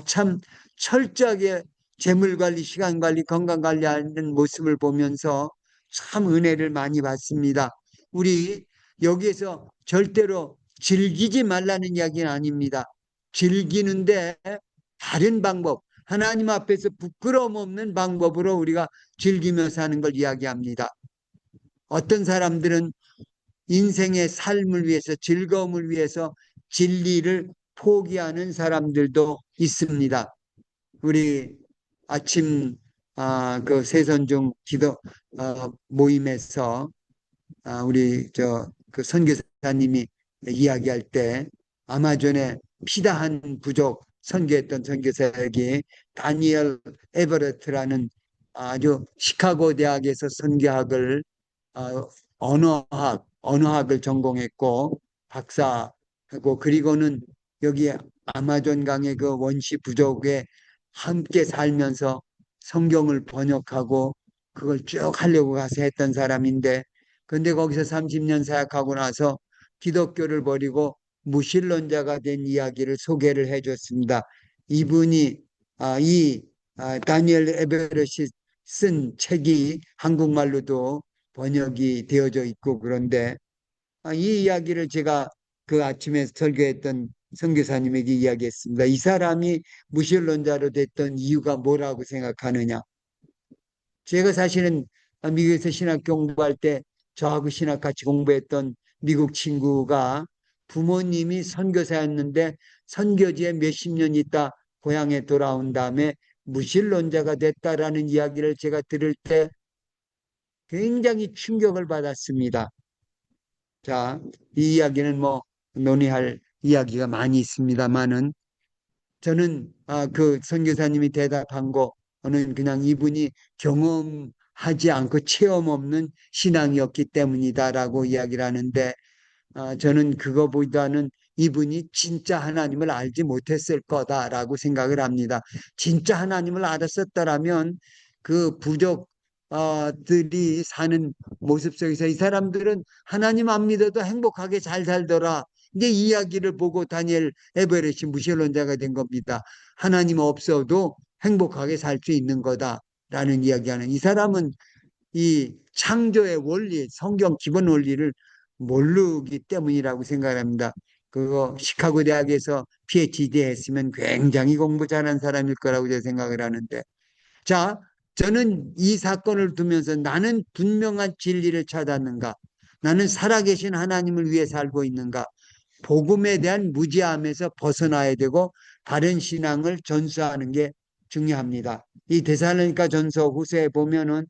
참 철저하게 재물 관리, 시간 관리, 건강 관리하는 모습을 보면서 참 은혜를 많이 받습니다. 우리 여기에서 절대로 즐기지 말라는 이야기는 아닙니다. 즐기는데 다른 방법, 하나님 앞에서 부끄러움 없는 방법으로 우리가 즐기며 사는 걸 이야기합니다. 어떤 사람들은 인생의 삶을 위해서, 즐거움을 위해서 진리를 포기하는 사람들도 있습니다. 우리 아침 그 세선중 기도 모임에서 우리 그 선교사님이 이야기할 때, 아마존에 피다한 부족 선교했던 선교사에게 다니엘 에버레트라는 아주 시카고 대학에서 선교학을 언어학을 전공했고 박사하고, 그리고는 여기 아마존 강의 그 원시 부족에 함께 살면서 성경을 번역하고 그걸 쭉 하려고 가서 했던 사람인데, 근데 거기서 30년 사역하고 나서 기독교를 버리고 무신론자가 된 이야기를 소개를 해줬습니다. 이분이 다니엘 에베ret이 쓴 책이 한국말로도 번역이 되어져 있고, 그런데 이 이야기를 제가 그 아침에 설교했던 선교사님에게 이야기했습니다. 이 사람이 무신론자로 됐던 이유가 뭐라고 생각하느냐? 제가 사실은 미국에서 신학 공부할 때 저하고 신학 같이 공부했던 미국 친구가 부모님이 선교사였는데 선교지에 몇십 년 있다 고향에 돌아온 다음에 무신론자가 됐다라는 이야기를 제가 들을 때 굉장히 충격을 받았습니다. 자, 이 이야기는 뭐 논의할 이야기가 많이 있습니다만은, 저는 그 선교사님이 대답한 거는 그냥 이분이 경험하지 않고 체험 없는 신앙이었기 때문이다라고 이야기를 하는데, 저는 그거보다는 이분이 진짜 하나님을 알지 못했을 거다라고 생각을 합니다. 진짜 하나님을 알았었더라면 그 부족들이 사는 모습 속에서 이 사람들은 하나님 안 믿어도 행복하게 잘 살더라. 이제 이 이야기를 보고 다니엘 에베ret이 무신론자가 된 겁니다. 하나님 없어도 행복하게 살 수 있는 거다라는 이야기하는, 이 사람은 이 창조의 원리, 성경 기본 원리를 모르기 때문이라고 생각합니다. 그거 시카고 대학에서 PhD 했으면 굉장히 공부 잘한 사람일 거라고 제가 생각을 하는데, 자, 저는 이 사건을 두면서 나는 분명한 진리를 찾았는가? 나는 살아계신 하나님을 위해 살고 있는가? 복음에 대한 무지함에서 벗어나야 되고 바른 신앙을 전수하는 게 중요합니다. 이 데살로니가 전서 후서에 보면은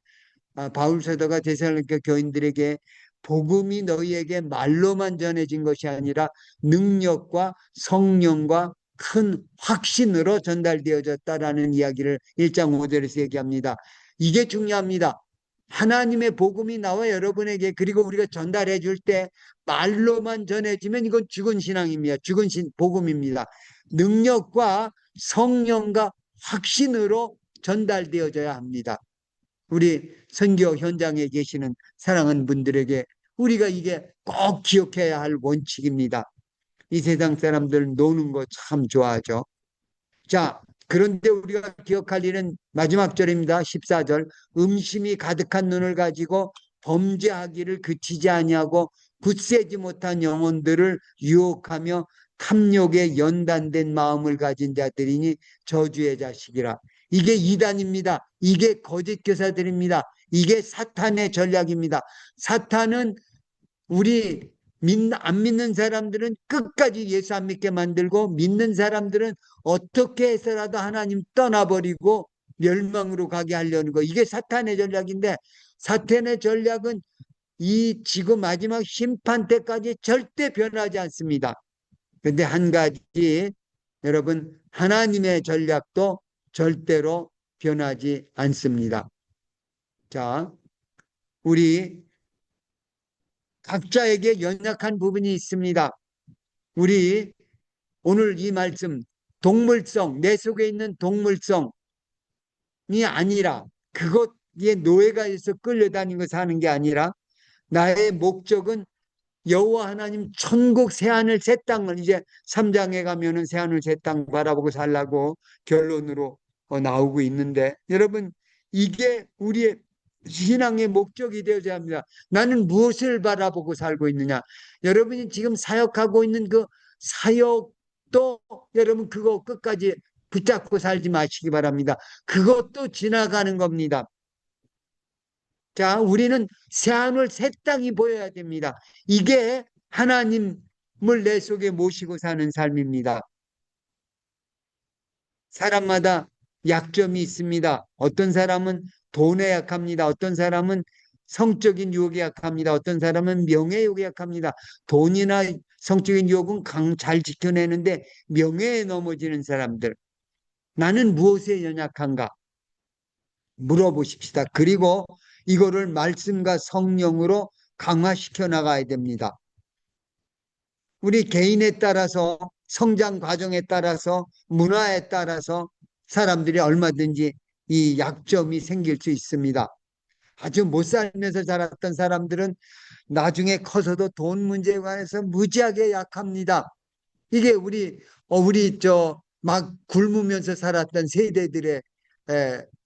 바울 사도가 데살로니가 교인들에게 복음이 너희에게 말로만 전해진 것이 아니라 능력과 성령과 큰 확신으로 전달되어졌다라는 이야기를 1장 5절에서 얘기합니다. 이게 중요합니다. 하나님의 복음이 나와 여러분에게 그리고 우리가 전달해 줄 때 말로만 전해지면 이건 죽은 신앙입니다. 죽은 복음입니다. 능력과 성령과 확신으로 전달되어져야 합니다. 우리 선교 현장에 계시는 사랑하는 분들에게 우리가 이게 꼭 기억해야 할 원칙입니다. 이 세상 사람들 노는 거 참 좋아하죠. 자, 그런데 우리가 기억할 일은 마지막 절입니다. 14절. 음심이 가득한 눈을 가지고 범죄하기를 그치지 아니하고 굳세지 못한 영혼들을 유혹하며 탐욕에 연단된 마음을 가진 자들이니 저주의 자식이라. 이게 이단입니다. 이게 거짓 교사들입니다. 이게 사탄의 전략입니다. 사탄은 우리 안 믿는 사람들은 끝까지 예수 안 믿게 만들고 믿는 사람들은 어떻게 해서라도 하나님 떠나버리고 멸망으로 가게 하려는 거. 이게 사탄의 전략인데 사탄의 전략은 이 지구 마지막 심판 때까지 절대 변하지 않습니다. 그런데 한 가지 여러분 하나님의 전략도 절대로 변하지 않습니다. 자, 우리 각자에게 연약한 부분이 있습니다. 우리 오늘 이 말씀 동물성, 내 속에 있는 동물성이 아니라 그것에 노예가 있어 끌려다니고 사는 게 아니라 나의 목적은 여호와 하나님 천국 새하늘 새 땅을 이제 3장에 가면은 새하늘 새 땅 바라보고 살라고 결론으로 나오고 있는데 여러분 이게 우리의 신앙의 목적이 되어야 합니다. 나는 무엇을 바라보고 살고 있느냐? 여러분이 지금 사역하고 있는 그 사역도 여러분 그거 끝까지 붙잡고 살지 마시기 바랍니다. 그것도 지나가는 겁니다. 자, 우리는 새하늘 새 땅이 보여야 됩니다. 이게 하나님을 내 속에 모시고 사는 삶입니다. 사람마다 약점이 있습니다. 어떤 사람은 돈에 약합니다. 어떤 사람은 성적인 유혹에 약합니다. 어떤 사람은 명예 유혹에 약합니다. 돈이나 성적인 유혹은 잘 지켜내는데 명예에 넘어지는 사람들. 나는 무엇에 연약한가? 물어보십시다. 그리고 이거를 말씀과 성령으로 강화시켜 나가야 됩니다. 우리 개인에 따라서 성장 과정에 따라서 문화에 따라서 사람들이 얼마든지 이 약점이 생길 수 있습니다. 아주 못 살면서 자랐던 사람들은 나중에 커서도 돈 문제에 관해서 무지하게 약합니다. 이게 우리 막 굶으면서 살았던 세대들의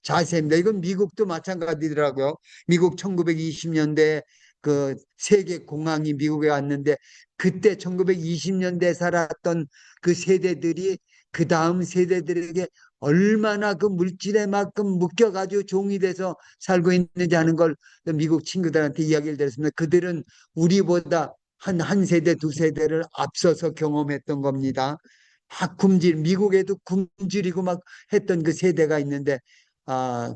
자세입니다. 이건 미국도 마찬가지더라고요. 미국 1920년대 그 세계 공황이 미국에 왔는데 그때 1920년대 살았던 그 세대들이 그 다음 세대들에게 얼마나 그 물질에만큼 묶여가지고 종이 돼서 살고 있는지 하는 걸 미국 친구들한테 이야기를 들었습니다. 그들은 우리보다 한 세대, 두 세대를 앞서서 경험했던 겁니다. 막 미국에도 굶주리고 막 했던 그 세대가 있는데,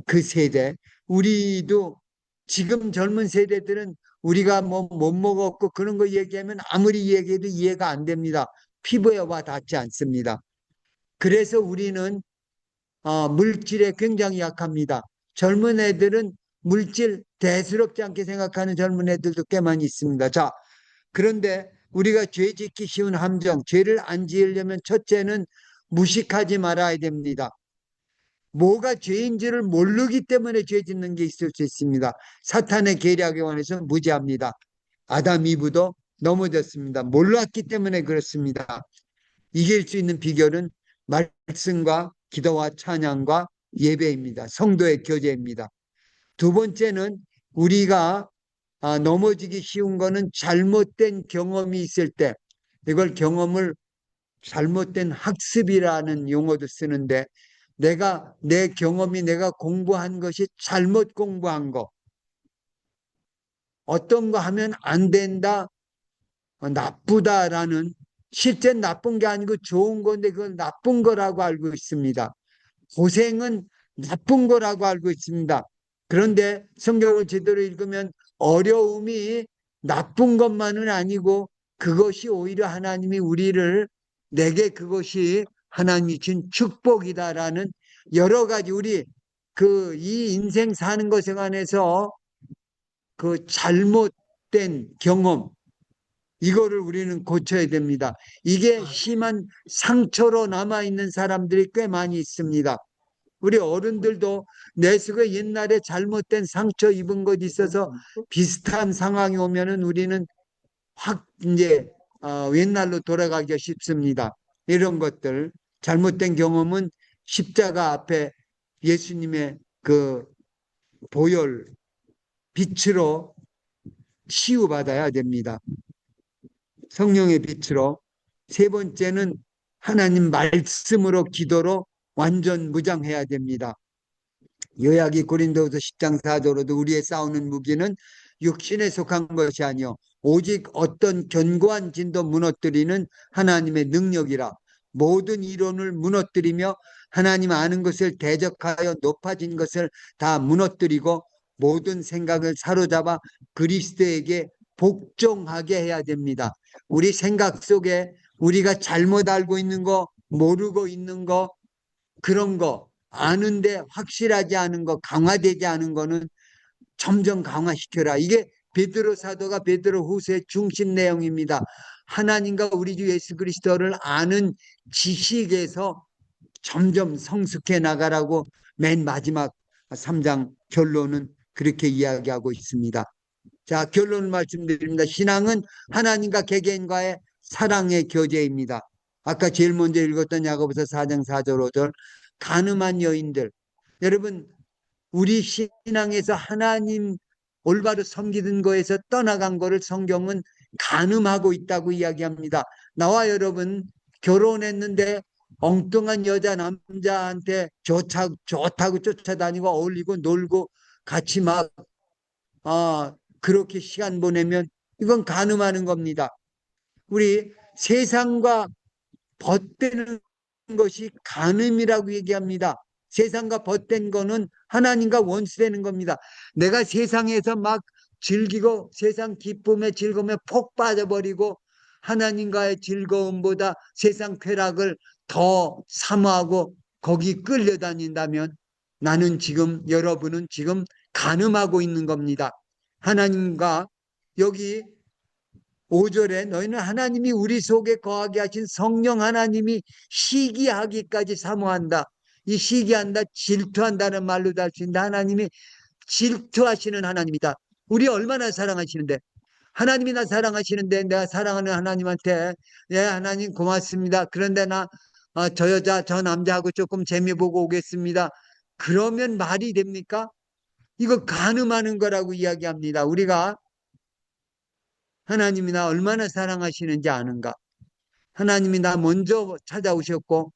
그 세대. 우리도 지금 젊은 세대들은 우리가 뭐 못 먹었고 그런 거 얘기하면 아무리 얘기해도 이해가 안 됩니다. 피부에 와 닿지 않습니다. 그래서 우리는 물질에 굉장히 약합니다. 젊은 애들은 물질 대수롭지 않게 생각하는 젊은 애들도 꽤 많이 있습니다. 자, 그런데 우리가 죄 짓기 쉬운 함정, 죄를 안 지으려면 첫째는 무식하지 말아야 됩니다. 뭐가 죄인지를 모르기 때문에 죄 짓는 게 있을 수 있습니다. 사탄의 계략에 관해서 무지합니다. 아담 이브도 넘어졌습니다. 몰랐기 때문에 그렇습니다. 이길 수 있는 비결은 말씀과 기도와 찬양과 예배입니다. 성도의 교제입니다. 두 번째는 우리가 넘어지기 쉬운 거는 잘못된 경험이 있을 때, 이걸 경험을 잘못된 학습이라는 용어도 쓰는데, 내 경험이 내가 공부한 것이 잘못 공부한 거, 어떤 거 하면 안 된다, 나쁘다라는, 실제 나쁜 게 아니고 좋은 건데 그건 나쁜 거라고 알고 있습니다. 고생은 나쁜 거라고 알고 있습니다. 그런데 성경을 제대로 읽으면 어려움이 나쁜 것만은 아니고 그것이 오히려 하나님이 내게 그것이 하나님이 준 축복이다라는 여러 가지 우리 이 인생 사는 것에 관해서 그 잘못된 경험, 이거를 우리는 고쳐야 됩니다. 이게 심한 상처로 남아있는 사람들이 꽤 많이 있습니다. 우리 어른들도 내 속에 옛날에 잘못된 상처 입은 것이 있어서 비슷한 상황이 오면은 우리는 확 이제 옛날로 돌아가기가 쉽습니다. 이런 것들, 잘못된 경험은 십자가 앞에 예수님의 그 보혈, 빛으로 치유받아야 됩니다. 성령의 빛으로. 세 번째는 하나님 말씀으로 기도로 완전 무장해야 됩니다. 요약이 고린도후서 10장 4절로도 우리의 싸우는 무기는 육신에 속한 것이 아니요 오직 어떤 견고한 진도 무너뜨리는 하나님의 능력이라. 모든 이론을 무너뜨리며 하나님 아는 것을 대적하여 높아진 것을 다 무너뜨리고 모든 생각을 사로잡아 그리스도에게 복종하게 해야 됩니다. 우리 생각 속에 우리가 잘못 알고 있는 거, 모르고 있는 거, 그런 거 아는데 확실하지 않은 거, 강화되지 않은 거는 점점 강화시켜라. 이게 베드로 사도가 베드로후서의 중심 내용입니다. 하나님과 우리 주 예수 그리스도를 아는 지식에서 점점 성숙해 나가라고 맨 마지막 3장 결론은 그렇게 이야기하고 있습니다. 자, 결론을 말씀드립니다. 신앙은 하나님과 개개인과의 사랑의 교제입니다. 아까 제일 먼저 읽었던 야고보서 4장 4절 5절 가늠한 여인들. 여러분, 우리 신앙에서 하나님 올바로 섬기는 거에서 떠나간 거를 성경은 간음하고 있다고 이야기합니다. 나와 여러분 결혼했는데 엉뚱한 여자 남자한테 좋다고 쫓아다니고 어울리고 놀고 같이 막 그렇게 시간 보내면 이건 간음하는 겁니다. 우리 세상과 벗대는 것이 간음이라고 얘기합니다. 세상과 벗된 거는 하나님과 원수되는 겁니다. 내가 세상에서 막 즐기고 세상 기쁨에 즐거움에 폭 빠져버리고 하나님과의 즐거움보다 세상 쾌락을 더 사모하고 거기 끌려다닌다면 나는 지금, 여러분은 지금 간음하고 있는 겁니다. 하나님과 여기 5절에 너희는 하나님이 우리 속에 거하게 하신 성령 하나님이 시기하기까지 사모한다. 이 시기한다, 질투한다는 말로도 할 수 있는데 하나님이 질투하시는 하나님이다. 우리 얼마나 사랑하시는데, 하나님이 나 사랑하시는데 내가 사랑하는 하나님한테 예 하나님 고맙습니다. 그런데 나 저 여자 저 남자하고 조금 재미 보고 오겠습니다. 그러면 말이 됩니까? 이거 간음하는 거라고 이야기합니다. 우리가 하나님이 나 얼마나 사랑하시는지 아는가? 하나님이 나 먼저 찾아오셨고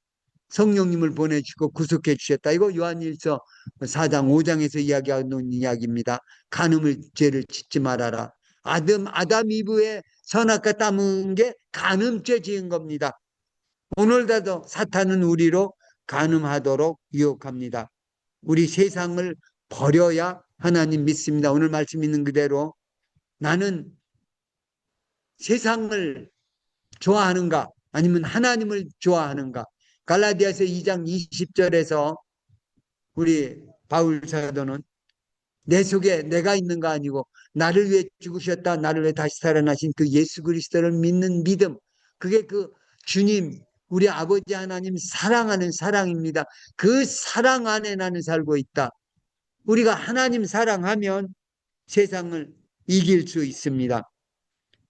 성령님을 보내주시고 구속해 주셨다. 이거 요한일서 4장 5장에서 이야기하는 이야기입니다. 간음을 죄를 짓지 말아라. 아담 이브의 선악과 따먹은 게 간음죄 지은 겁니다. 오늘도 사탄은 우리로 간음하도록 유혹합니다. 우리 세상을 버려야 하나님 믿습니다. 오늘 말씀 있는 그대로 나는 세상을 좋아하는가 아니면 하나님을 좋아하는가. 갈라디아서 2장 20절에서 우리 바울 사도는 내 속에 내가 있는 거 아니고 나를 위해 죽으셨다 나를 위해 다시 살아나신 그 예수 그리스도를 믿는 믿음, 그게 그 주님 우리 아버지 하나님 사랑하는 사랑입니다. 그 사랑 안에 나는 살고 있다. 우리가 하나님 사랑하면 세상을 이길 수 있습니다.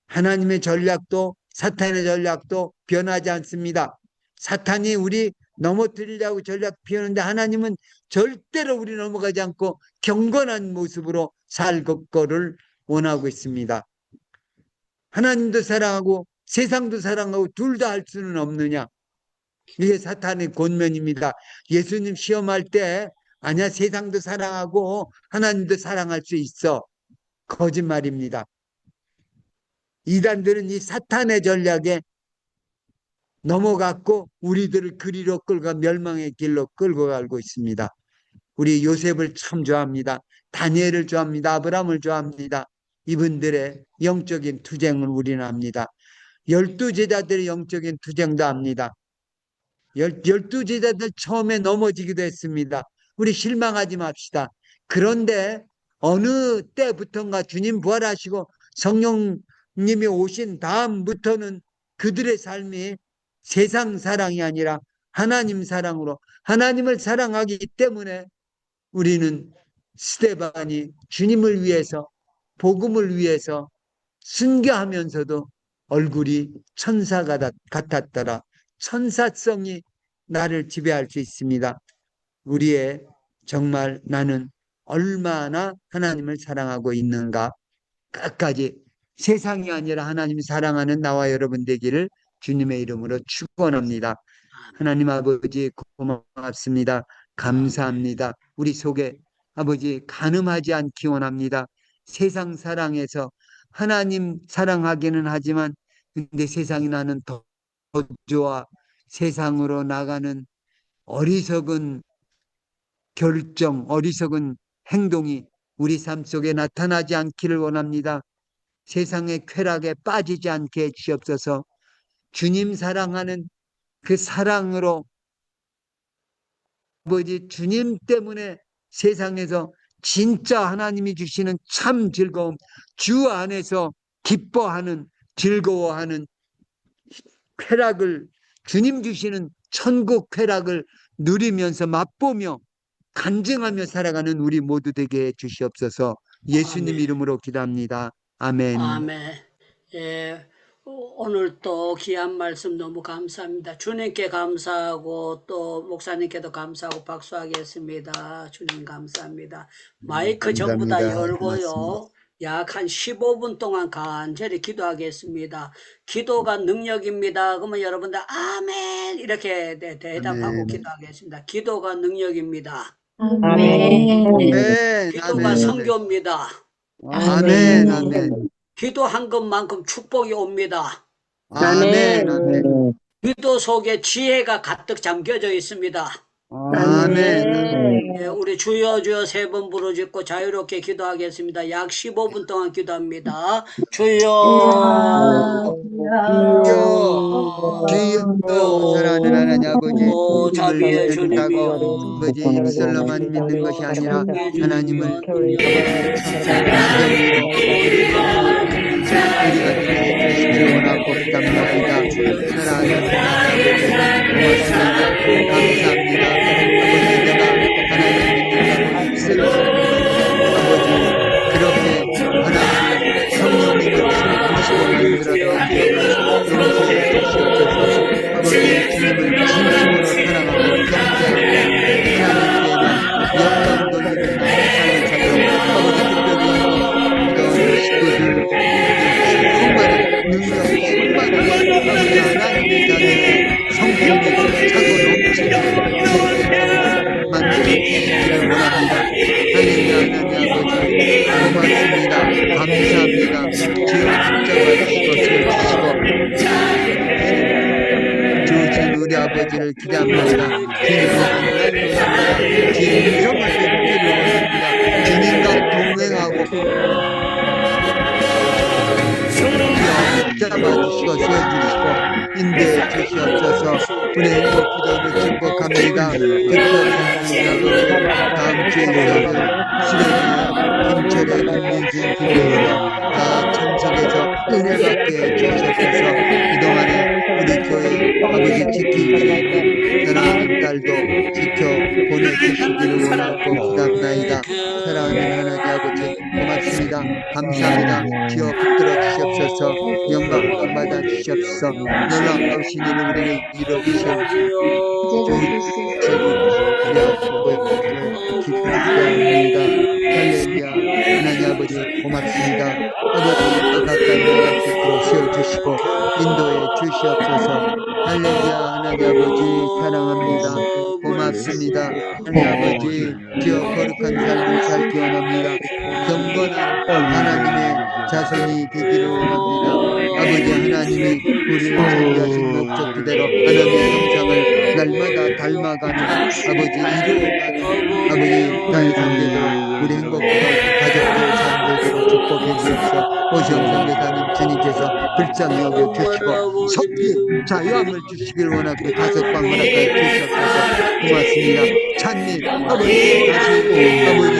하나님의 전략도 사탄의 전략도 변하지 않습니다. 사탄이 우리 넘어뜨리려고 전략 피우는데 하나님은 절대로 우리 넘어가지 않고 경건한 모습으로 살 거를 원하고 있습니다. 하나님도 사랑하고 세상도 사랑하고 둘 다 할 수는 없느냐? 이게 사탄의 권면입니다. 예수님 시험할 때 아니야 세상도 사랑하고 하나님도 사랑할 수 있어. 거짓말입니다. 이단들은 이 사탄의 전략에 넘어갔고 우리들을 그리로 끌고 멸망의 길로 끌고 가고 있습니다. 우리 요셉을 참 좋아합니다. 다니엘을 좋아합니다. 아브라함을 좋아합니다. 이분들의 영적인 투쟁을 우리는 합니다. 12 제자들의 영적인 투쟁도 합니다. 열두 제자들 처음에 넘어지기도 했습니다. 우리 실망하지 맙시다. 그런데 어느 때부턴가 주님 부활하시고 성령님이 오신 다음부터는 그들의 삶이 세상 사랑이 아니라 하나님 사랑으로, 하나님을 사랑하기 때문에 우리는 스데반이 주님을 위해서, 복음을 위해서 순교하면서도 얼굴이 천사 같았더라. 천사성이 나를 지배할 수 있습니다. 우리의 정말 나는 얼마나 하나님을 사랑하고 있는가, 끝까지 세상이 아니라 하나님이 사랑하는 나와 여러분 되기를 주님의 이름으로 축원합니다. 하나님 아버지 고맙습니다. 감사합니다. 우리 속에 아버지 간음하지 않기 원합니다. 세상 사랑에서 하나님 사랑하기는 하지만 근데 세상이 나는 더 좋아, 세상으로 나가는 어리석은 결정, 어리석은 행동이 우리 삶 속에 나타나지 않기를 원합니다. 세상의 쾌락에 빠지지 않게 해주시옵소서. 주님 사랑하는 그 사랑으로 아버지 주님 때문에 세상에서 진짜 하나님이 주시는 참 즐거움, 주 안에서 기뻐하는, 즐거워하는 쾌락을, 주님 주시는 천국 쾌락을 누리면서 맛보며 간증하며 살아가는 우리 모두 되게 해 주시옵소서. 예수님 아멘. 이름으로 기도합니다. 아멘. 아멘. 예, 오늘 또 귀한 말씀 너무 감사합니다. 주님께 감사하고 또 목사님께도 감사하고 박수하겠습니다. 주님 감사합니다. 마이크 전부 다 감사합니다. 열고요. 고맙습니다. 약 한 15분 동안 간절히 기도하겠습니다. 기도가 능력입니다. 그러면 여러분들 아멘 이렇게 대답하고 아멘. 기도하겠습니다. 기도가 능력입니다. 아멘. 아멘. 기도가 아멘. 선교입니다. 아멘. 아멘. 기도한 것만큼 축복이 옵니다. 아멘. 아멘. 기도 속에 지혜가 가득 잠겨져 있습니다. 아멘. 예, 우리 주여 주여 세 번 부르짖고 자유롭게 기도하겠습니다. 약 15분 동안 기도합니다. 주여 주여 사랑하는 하나님 아버지, 오, 자비의 주님을 믿는다고 주님이여. 아버지 입술로만 믿는 것이 아니라 하나님을 주님이여. 지정으로 우리가 주시기를 원하고 기도합니다. 사랑하는 하나님 아버지 고맙습니다. 감사합니다. 아버지 내가 하나님을 믿는다고 입술로 아버지 그렇게 하나님을 성령님을 모시고 만들어서 아버지 주님을 진심으로 사랑하고 경배하고 하나님께만 영광 돌리는 삶을 살고 아버지 특별히 식구들 충만한 능력 충만한 아버지 하나님의 자녀의 성품이 차고 넘치는 만들어 주시기를 원합니다. 할렐루야. 하나님 아버지 고맙습니다. 감사합니다. 주여 붙잡아 주시고 주신 우리 아버지를 기대합니다. 주님의 음성을 듣기를 원합니다. 주님과 동행하고 잡아주시고 세워주시고 인도해 주시옵소서. 우리 행복 기도를 축복합니다. 특별히 다음 주에 있어서 수련회 김철의 김민진 김대희가 다 참석해서 은혜 받게 해주시옵소서. 그동안에 우리 교회 아버지 지키기를 사랑하는 딸도 지켜 보내주시기를 원하고 기도합니다. 사랑하는 하나님 아버지 고맙습니다. 감사합니다. 주여 붙들어 주시옵소서. 영광 받아 주시옵소서. 놀라우신 일을 우리를 이루어 주시옵소서. 기도합니다. 할렐루야. 하나님 아버지 고맙습니다. 아버지 가까이 나가시고 세워주시고 인도해 주시옵소서. 할렐루야. 하나님 아버지 사랑합니다. 고맙습니다. 하나님 아버지 주여 거룩한 삶을 살기 원합니다. 경건한 하나님의 자손이 되기를 원합니다. 아버지 하나님이 우리를 준비하신 목적 그대로 하나님의 형상을 날마다 닮아가는 아버지 이루어가는 아버지 나의 상대들 우리 행복한 가족들 삶들 있도록 축복해 주옵소서. 오시영 선교사님 주님께서 불쌍히 여겨 주시고 속히 자유함을 주시길 원하고 다섯 방 허락하여 주시옵소서. 고맙습니다. 찬미 아버지 다시 아버지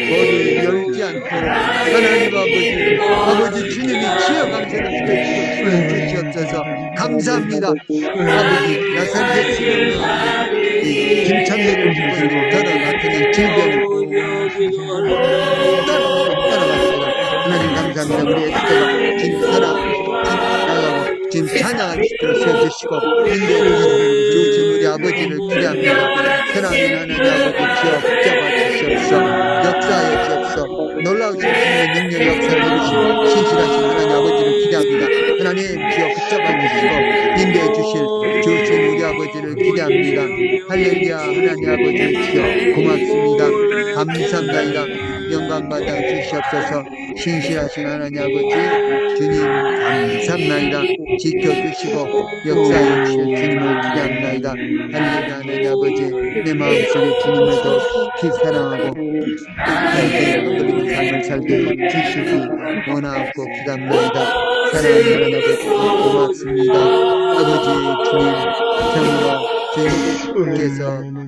머리 열지 않도록 하나님 아버지 주님이 지어 강세를 주시옵소서. 감사합니다. 아버지 나사렛 이 김창렬을 죽고 있는 저를 나타낸 질병을 따라갔습니다. 하나님 감사합니다. 우리 에스더가 지금 나가고 지금 찬양할 수 있도록 세워주시고 인도에 주신 우리 아버지를 기대합니다. 사랑하는 하나님 아버지 주여 붙잡아 주시옵소서. 역사하여 주옵소서. 놀라우신 주님의 능력 역사를 이루시고 신실하신 하나님 아버지를 기대합니다. 하나님 주여 붙잡아 주시고 인도해 주신 우리 아버지를 기대합니다. 할렐루야. 하나님 아버지 주여 고맙습니다. 감사합니다. 영광 받아 주시옵소서. 신실하신 하나님 아버지 주님 감사합니다. 지켜주시고 역사해 주실 주님을 기대합니다. 할렐루야. 하나님 아버지 내 마음속에 주님을 더 깊이 사랑하고 하나님의 삶을 살게 주시기 원하고 기도합니다. 사랑하는 하나님 아버지 고맙습니다. 아버지 주님 정으로 주님께서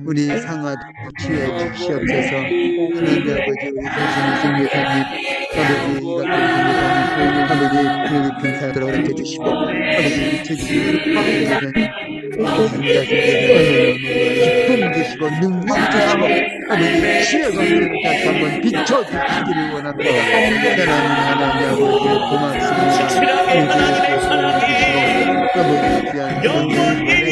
우리 상하도 취해 주시옵소서. 하나님 아버지 우리 소신의 성교사님 아버지 이같은 성교사님 아버지 그 깊은 사역을 허락해 주시고 아버지 미쳐주시고 기쁨 주시고 능력 주시고 아버지 치의 관계를 다시 한번 비춰주시기를 원합니다. 사랑하는 하나님 아버지 고맙습니다. 아버지 귀한 성령님의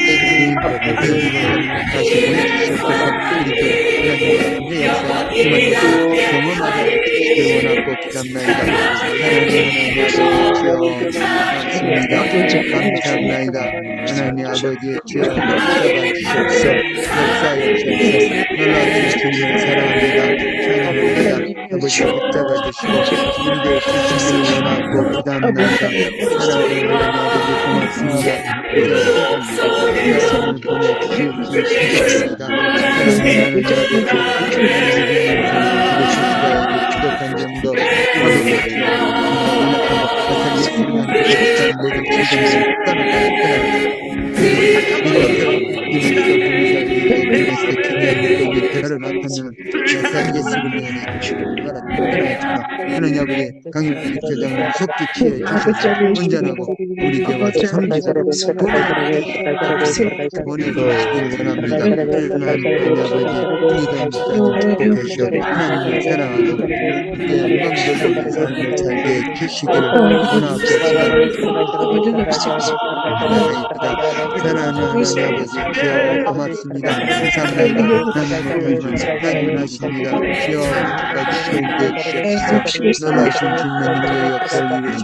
다시 보내주시옵소서. 우리들 하나님의 역사 경험하게 해주시길 원하고 기도합니다. 하나님 아버지 주여 감사합니다. 하나님 아버지 주여 역사가 주시옵소서. 역사에 주시옵소서. 놀라우신 주님을 사랑합니다. 사랑합니다. 아버지 붙잡아 주시고 인도해 주시길 원하고 기도합니다. 사랑하는 하나님 아버지 고맙습니다. 말씀을 보내주시옵소서. 사랑하는 부족한 점도 하나님 아버지 강일국 교장을 속히 취해 주셔서 온전하고 우리 교회 와서 섬기도록 보내주시길 원합니다. 하나님 아버지 축복하시오. 하나님을 사랑하고 영광스러운 삶을 살게 주시기를 원하옵소서. 사랑하는 하나님 아버지 주여 고맙습니다. 감사합니다. 하나님은 하십니다. 주여 끝까지 세우게 주시옵소서. 놀라신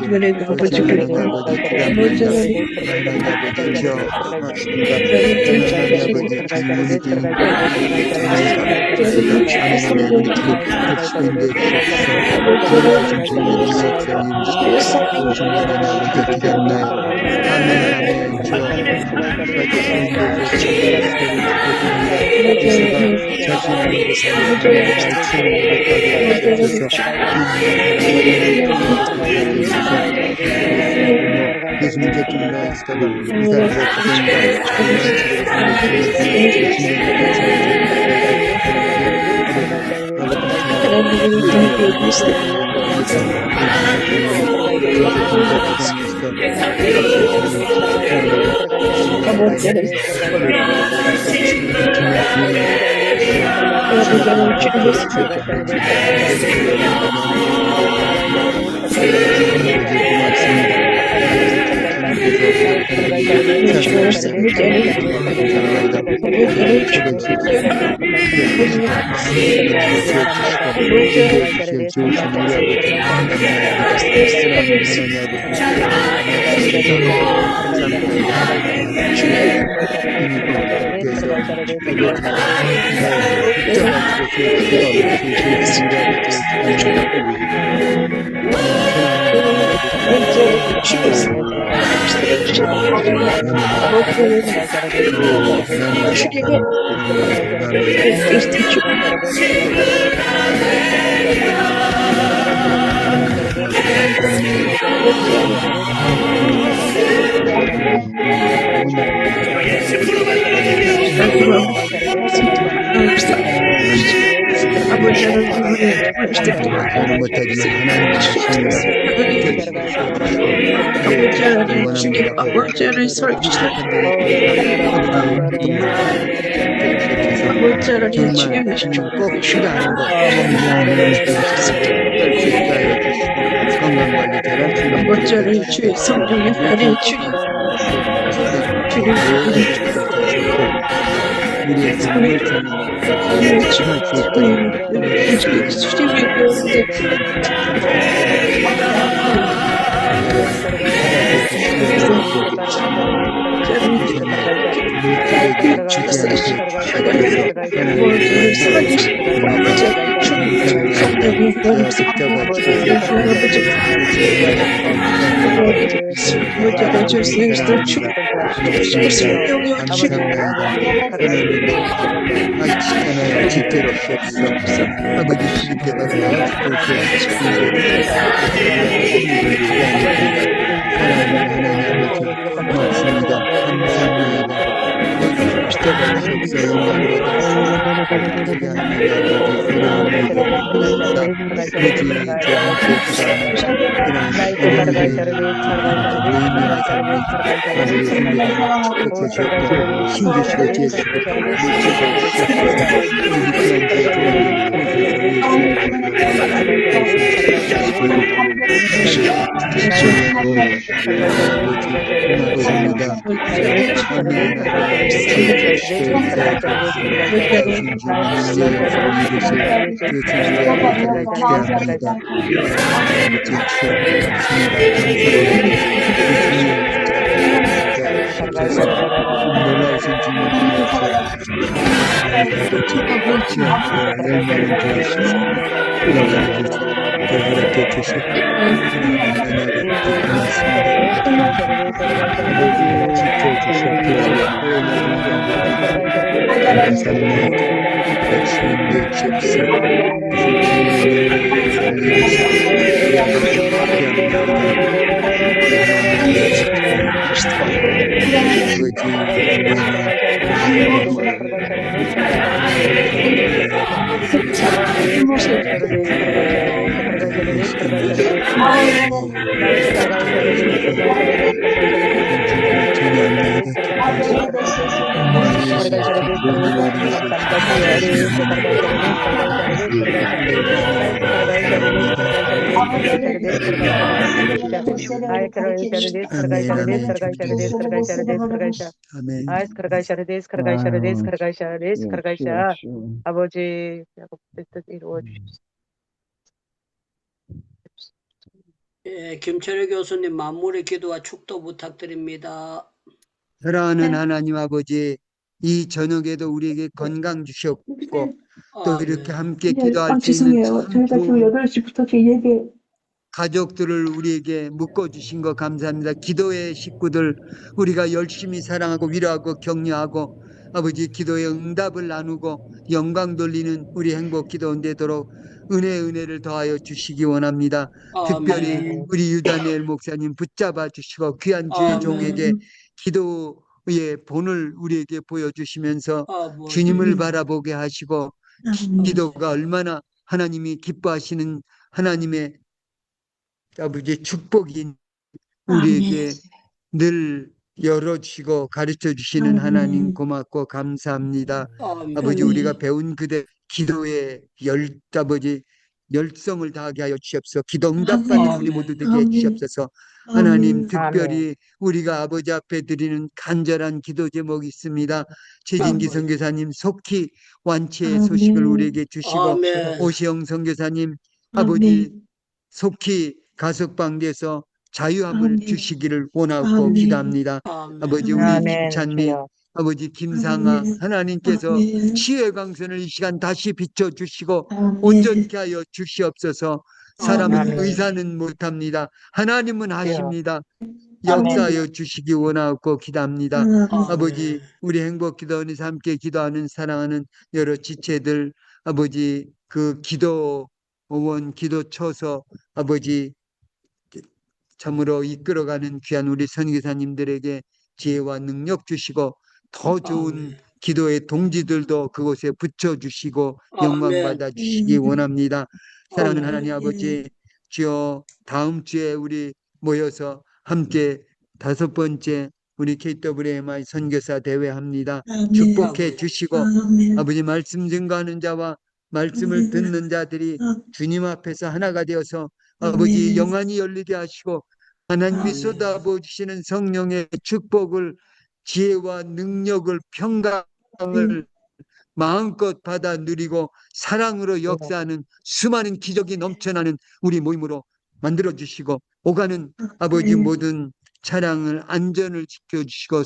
주님의 역사를 이루시는 하나님 아버지 기도합니다. 하나님 아버지 주여 고맙습니다. 하나님 아버지 주님의 하나님의 우리 주님의 놀라신 주님의 역사를 이루시는 하나님 아버지 기도합니다. 아멘. 예수님 제품으로 스타가 저는 못하지만 하나님의 하심을 아버지를 설치시고 아버지를 정말 주시고 꼭 필요한 거 건강관리 잘할 수 있는 아버지를 주의 성령의 살이 주님 우리의 삶을 살할 수 있도록 신주시고 제주시고 놀라우신 아멘. 아버지 뜻 이루어 주십시오. 예, 김철희 교수님 마무리 기도와 축도 부탁드립니다. 사랑하는 하나님 아버지, 이 저녁에도 우리에게 건강 주셨고 또 이렇게 함께 기도할 수 있는 죄송해요. 참 저희가 지금 좋은 8시부터 제 예배 가족들을 우리에게 묶어주신 거 감사합니다. 기도의 식구들 우리가 열심히 사랑하고 위로하고 격려하고 아버지 기도의 응답을 나누고 영광 돌리는 우리 행복 기도원 되도록 은혜를 더하여 주시기 원합니다. 특별히 아멘. 우리 유다니엘 목사님 붙잡아 주시고 귀한 주의 아멘. 종에게 기도의 본을 우리에게 보여주시면서 아버지. 주님을 바라보게 하시고 기도가 얼마나 하나님이 기뻐하시는 하나님의 아버지 축복인 우리에게 늘 열어주시고 가르쳐 주시는 하나님 고맙고 감사합니다. 아멘. 아버지 우리가 배운 그대 기도의 아버지 열성을 다하게 하여 주시옵소서. 기도 응답받는 우리 모두 되게 해 주시옵소서. 하나님 특별히 우리가 아버지 앞에 드리는 간절한 기도 제목이 있습니다. 최진기 선교사님 속히 완치의 소식을 우리에게 주시고 아멘. 오시영 선교사님 아버지 속히 가석방돼서 자유함을 주시기를 원하고 기도합니다. 아멘. 아버지 우리 김찬미 아버지 김상아 하나님께서 치유의 광선을 이 시간 다시 비춰주시고 온전케 하여 주시옵소서. 사람은 의사는 못합니다. 하나님은 하십니다. 역사하여 주시기 원하고 기도합니다. 아버지 우리 행복기도원에서 함께 기도하는 사랑하는 여러 지체들 아버지 그 기도원 기도처서 아버지 참으로 이끌어가는 귀한 우리 선교사님들에게 지혜와 능력 주시고 더 좋은 아멘. 기도의 동지들도 그곳에 붙여주시고 영광 아멘. 받아 주시기 원합니다. 사랑하는 아멘. 하나님 아버지, 주여 다음 주에 우리 모여서 함께 5번째 우리 KWMI 선교사 대회 합니다. 축복해 주시고 아버지, 말씀 증거하는 자와 말씀을 듣는 자들이 주님 앞에서 하나가 되어서 아버지 영안이 열리게 하시고 하나님이 아멘. 쏟아부어 주시는 성령의 축복을, 지혜와 능력을, 평강을 마음껏 받아 누리고 사랑으로 역사하는 수많은 기적이 넘쳐나는 우리 모임으로 만들어 주시고, 오가는 아버지 모든 차량을 안전을 지켜주시고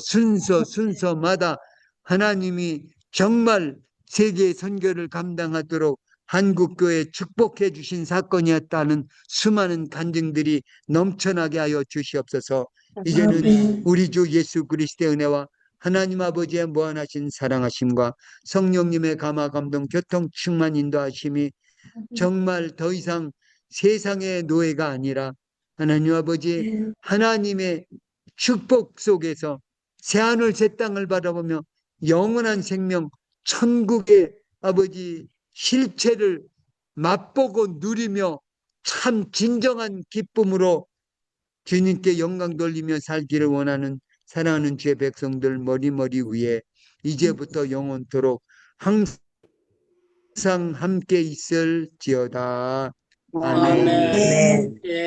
순서마다 하나님이 정말 세계 선교를 감당하도록 한국교회 축복해 주신 사건이었다는 수많은 간증들이 넘쳐나게 하여 주시옵소서. 이제는 우리 주 예수 그리스도의 은혜와 하나님 아버지의 무한하신 사랑하심과 성령님의 감화 감동 교통 충만 인도하심이 정말 더 이상 세상의 노예가 아니라 하나님 아버지 하나님의 축복 속에서 새하늘 새 땅을 바라보며 영원한 생명 천국의 아버지 실체를 맛보고 누리며 참 진정한 기쁨으로 주님께 영광 돌리며 살기를 원하는 사랑하는 주의 백성들 머리 위에 이제부터 영원토록 항상 함께 있을지어다. 아멘. 아멘. 예.